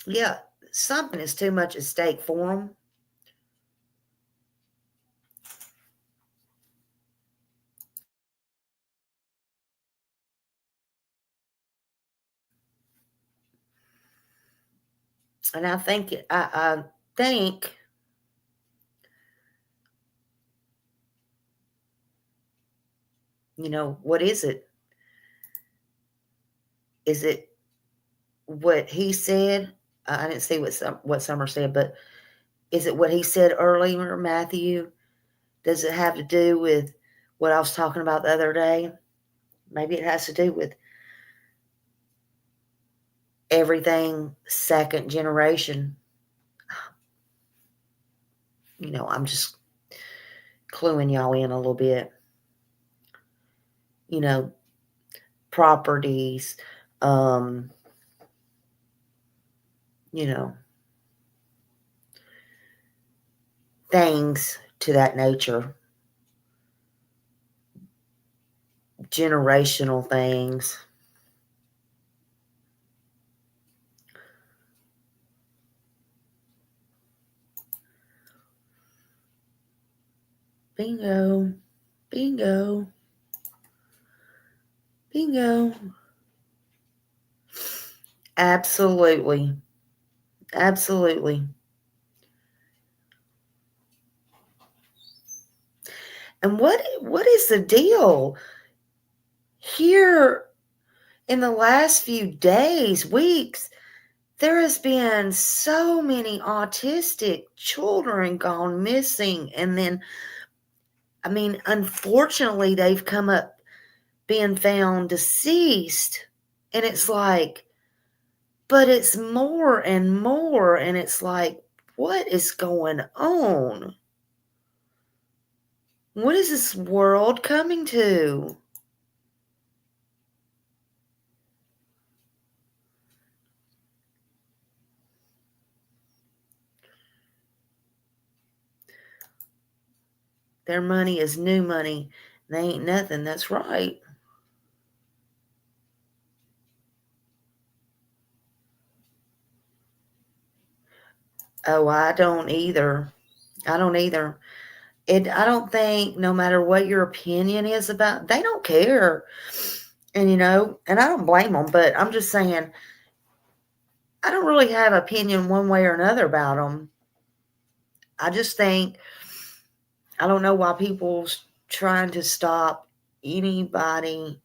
Yeah, something is too much at stake for him. And I think, what is it? Is it what he said? I didn't see what Summer said, but is it what he said earlier, Matthew? Does it have to do with what I was talking about the other day? Maybe it has to do with everything second generation. I'm just cluing y'all in a little bit. Properties, things to that nature. Generational things. Bingo. Bingo. Bingo. Absolutely. Absolutely. And what is the deal? Here in the last few days, weeks, there has been so many autistic children gone missing. And then, unfortunately, they've come up being found deceased. And it's like, but it's more and more. And it's like, what is going on? What is this world coming to? their money is new money. They ain't nothing. That's right. Oh, I don't either. I don't either. I don't think, no matter what your opinion is about, they don't care. And, and I don't blame them, but I'm just saying, I don't really have opinion one way or another about them. I just think, I don't know why people's trying to stop anybody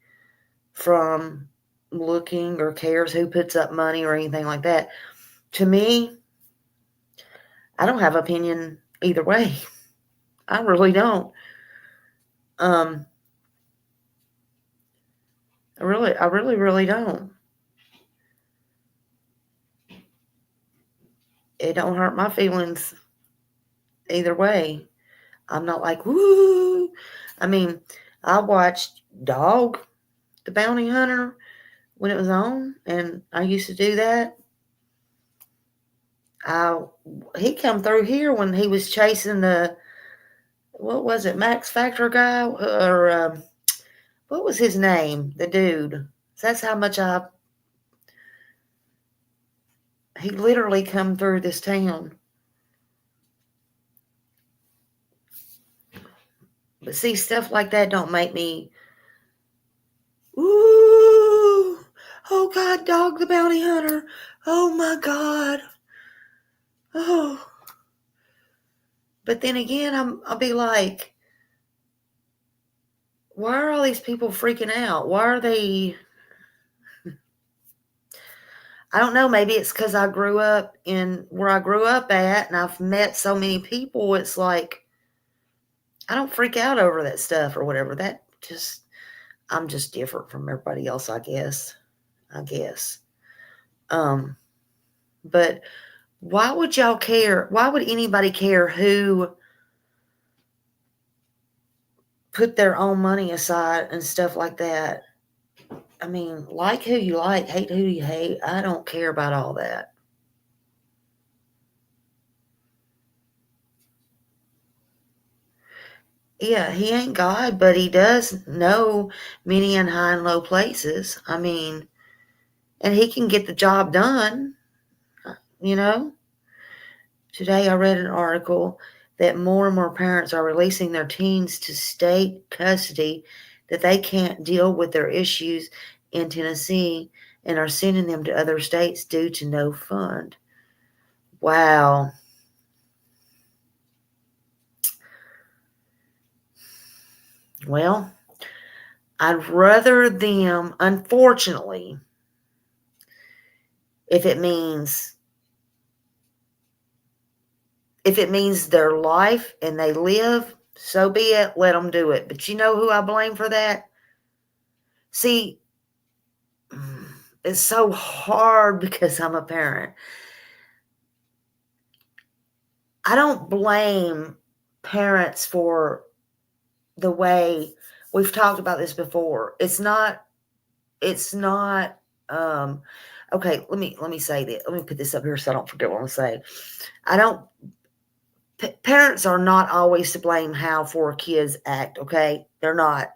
from looking or cares who puts up money or anything like that. To me, I don't have opinion either way. I really don't. I really don't. It don't hurt my feelings either way. I'm not like, woo. I mean, I watched Dog, the Bounty Hunter, when it was on, and I used to do that. He come through here when he was chasing the, what was it, Max Factor guy, or what was his name, the dude. That's how much he literally come through this town. But see, stuff like that don't make me, ooh, oh God, Dog the Bounty Hunter. Oh my God. Oh. But then again, I'll be like, why are all these people freaking out? Why are they? I don't know. Maybe it's because I grew up in where I grew up at, and I've met so many people. It's like, I don't freak out over that stuff or whatever. I'm just different from everybody else, I guess. But why would y'all care? Why would anybody care who put their own money aside and stuff like that? I mean, like who you like, hate who you hate. I don't care about all that. Yeah, he ain't God, but he does know many and high and low places. I mean, and he can get the job done, you know. Today I read an article that more and more parents are releasing their teens to state custody, that they can't deal with their issues in Tennessee and are sending them to other states due to no fund. Wow. Well, I'd rather them, unfortunately, if it means their life and they live, so be it, let them do it. But you know who I blame for that? See, it's so hard because I'm a parent. I don't blame parents for the way we've talked about this before. It's not okay, let me say that. Let me put this up here so I don't forget what I'm saying. Parents are not always to blame how four kids act, okay? They're not.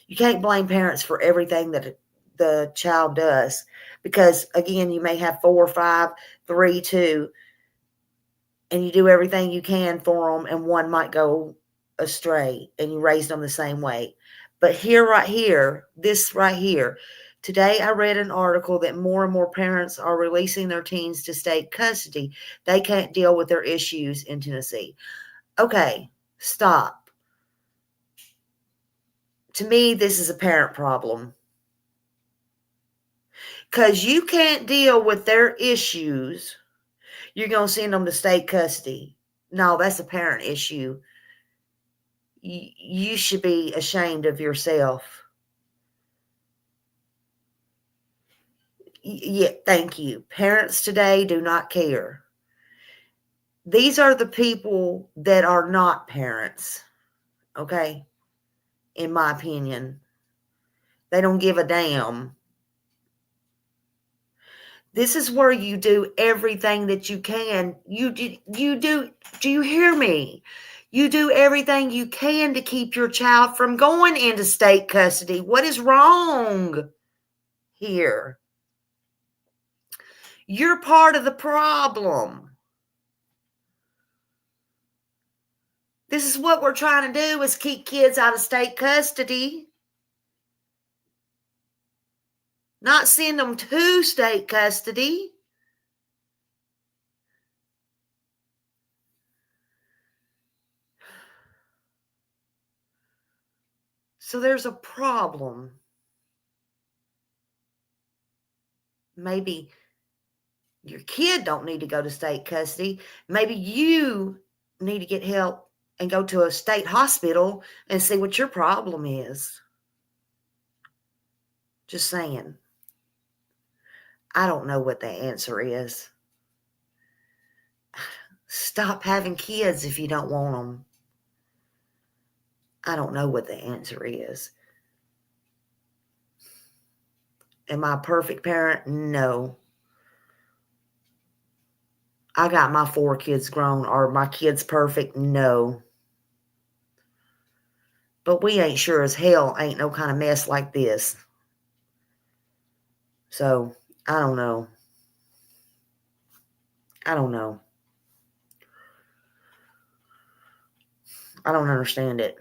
You can't blame parents for everything that the child does, because again, you may have 4 or 5, 3, 2, and you do everything you can for them, and one might go astray, and you raised them the same way. But this right here, today I read an article that more and more parents are releasing their teens to state custody. They can't deal with their issues in Tennessee. Okay, stop. To me, this is a parent problem. Because you can't deal with their issues, you're going to send them to state custody. No, that's a parent issue. You should be ashamed of yourself. Yeah, thank you. Parents today do not care. These are the people that are not parents, okay? In my opinion, they don't give a damn. This is where you do everything that you can. Do you hear me? You do everything you can to keep your child from going into state custody. What is wrong here? You're part of the problem. This is what we're trying to do, is keep kids out of state custody. Not send them to state custody. So there's a problem. Maybe your kid don't need to go to state custody. Maybe you need to get help and go to a state hospital and see what your problem is. Just saying. I don't know what the answer is. Stop having kids if you don't want them. I don't know what the answer is. Am I a perfect parent? No. I got my 4 kids grown. Are my kids perfect? No. But we ain't sure as hell ain't no kind of mess like this. So, I don't know. I don't know. I don't understand it.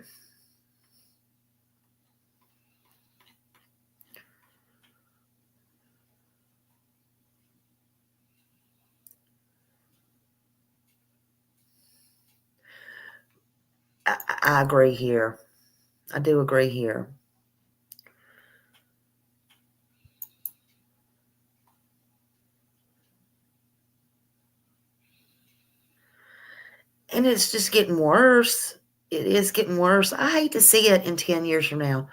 I agree here. I do agree here. And it's just getting worse. It is getting worse. I hate to see it in 10 years from now.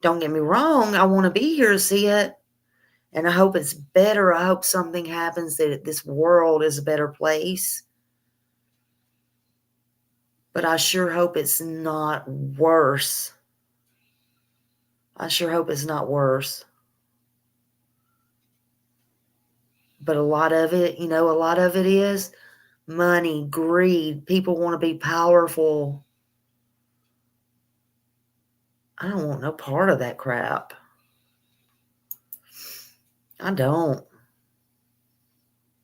Don't get me wrong. I want to be here to see it. And I hope it's better. I hope something happens that this world is a better place. But I sure hope it's not worse. I sure hope it's not worse. But a lot of it, a lot of it is money, greed. People want to be powerful. I don't want no part of that crap. I don't.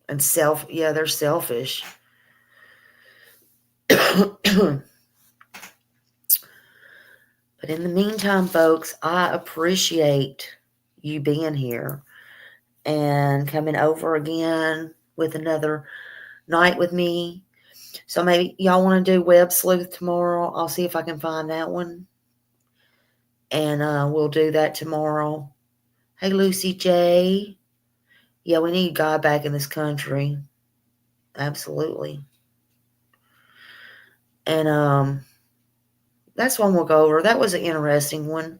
And they're selfish. But in the meantime, folks, I appreciate you being here and coming over again with another night with me. So maybe y'all want to do Web Sleuth tomorrow. I'll see if I can find that one. And we'll do that tomorrow. Hey, Lucy J. Yeah, we need God back in this country. Absolutely. And that's one we'll go over. That was an interesting one.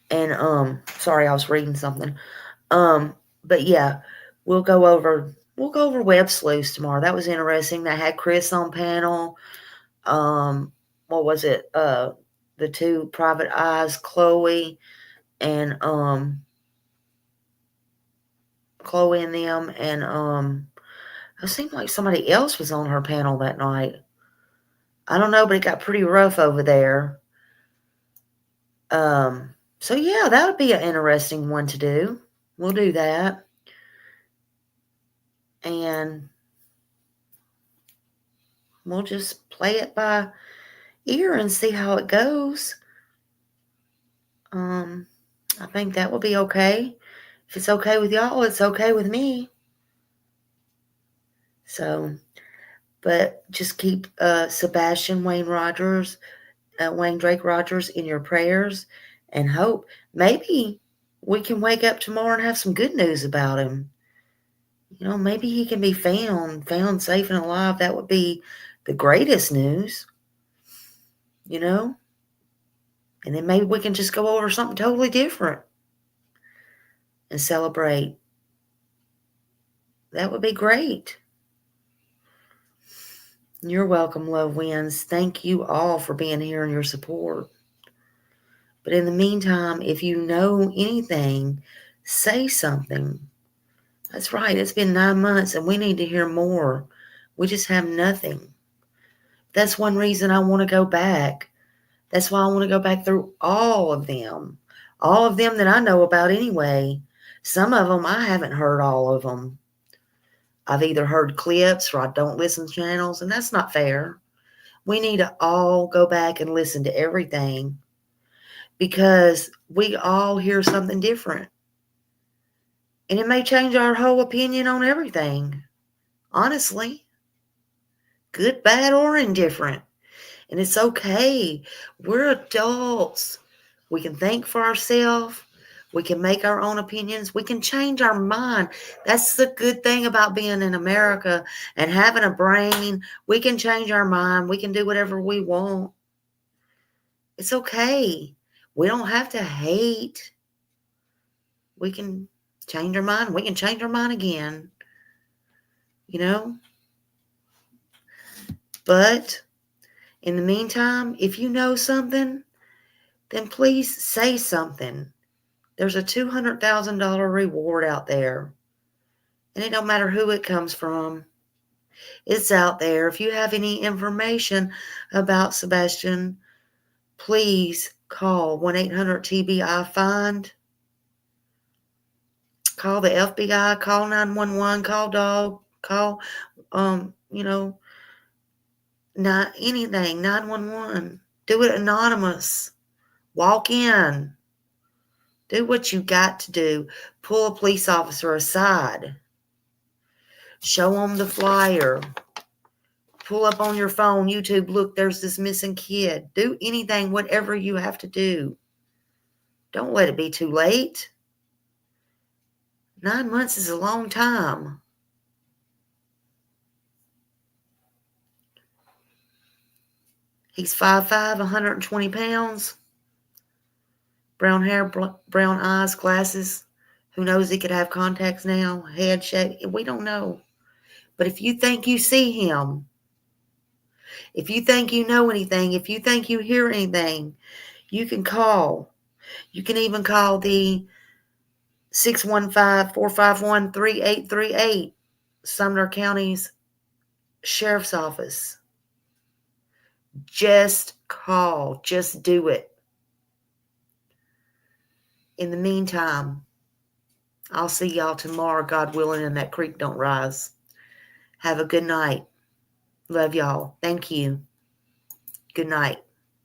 And sorry, I was reading something. But yeah, we'll go over Web Sleuths tomorrow. That was interesting. They had Chris on panel. What was it? The 2 private eyes, Chloe and Chloe and them, and it seemed like somebody else was on her panel that night. I don't know, but it got pretty rough over there. So yeah, that would be an interesting one to do. We'll do that. And we'll just play it by ear and see how it goes. I think that will be okay. If it's okay with y'all, it's okay with me. So, but just keep Sebastian Wayne Drake Rogers in your prayers, and hope maybe we can wake up tomorrow and have some good news about him. Maybe he can be found safe and alive. That would be the greatest news. And then maybe we can just go over something totally different and celebrate. That would be great. You're welcome, Love Wins. Thank you all for being here and your support. But in the meantime, if you know anything, say something. That's right. It's been 9 months and we need to hear more. We just have nothing. That's one reason I want to go back. That's why I want to go back through all of them that I know about anyway. Some of them, I haven't heard all of them. I've either heard clips or I don't listen to channels, and that's not fair. We need to all go back and listen to everything because we all hear something different. And it may change our whole opinion on everything. Honestly. Good, bad, or indifferent. And it's okay. We're adults. We can think for ourselves. We can make our own opinions. We can change our mind. That's the good thing about being in America and having a brain. We can change our mind. We can do whatever we want. It's okay. We don't have to hate. We can change our mind. We can change our mind again. You know? But in the meantime, if you know something, then please say something. There's a $200,000 reward out there. And it don't matter who it comes from. It's out there. If you have any information about Sebastian, please call 1-800-TBI-FIND. Call the FBI, call 911, call dog, call, not anything, 911. Do it anonymous. Walk in. Do what you got to do. Pull a police officer aside. Show them the flyer. Pull up on your phone, YouTube, look, there's this missing kid. Do anything, whatever you have to do. Don't let it be too late. 9 months is a long time. He's 5'5", 120 pounds. Brown hair, brown eyes, glasses. Who knows, he could have contacts now, head shape. We don't know. But if you think you see him, if you think you know anything, if you think you hear anything, you can call. You can even call the 615-451-3838, Sumner County's Sheriff's Office. Just call. Just do it. In the meantime, I'll see y'all tomorrow, God willing, and that creek don't rise. Have a good night. Love y'all. Thank you. Good night.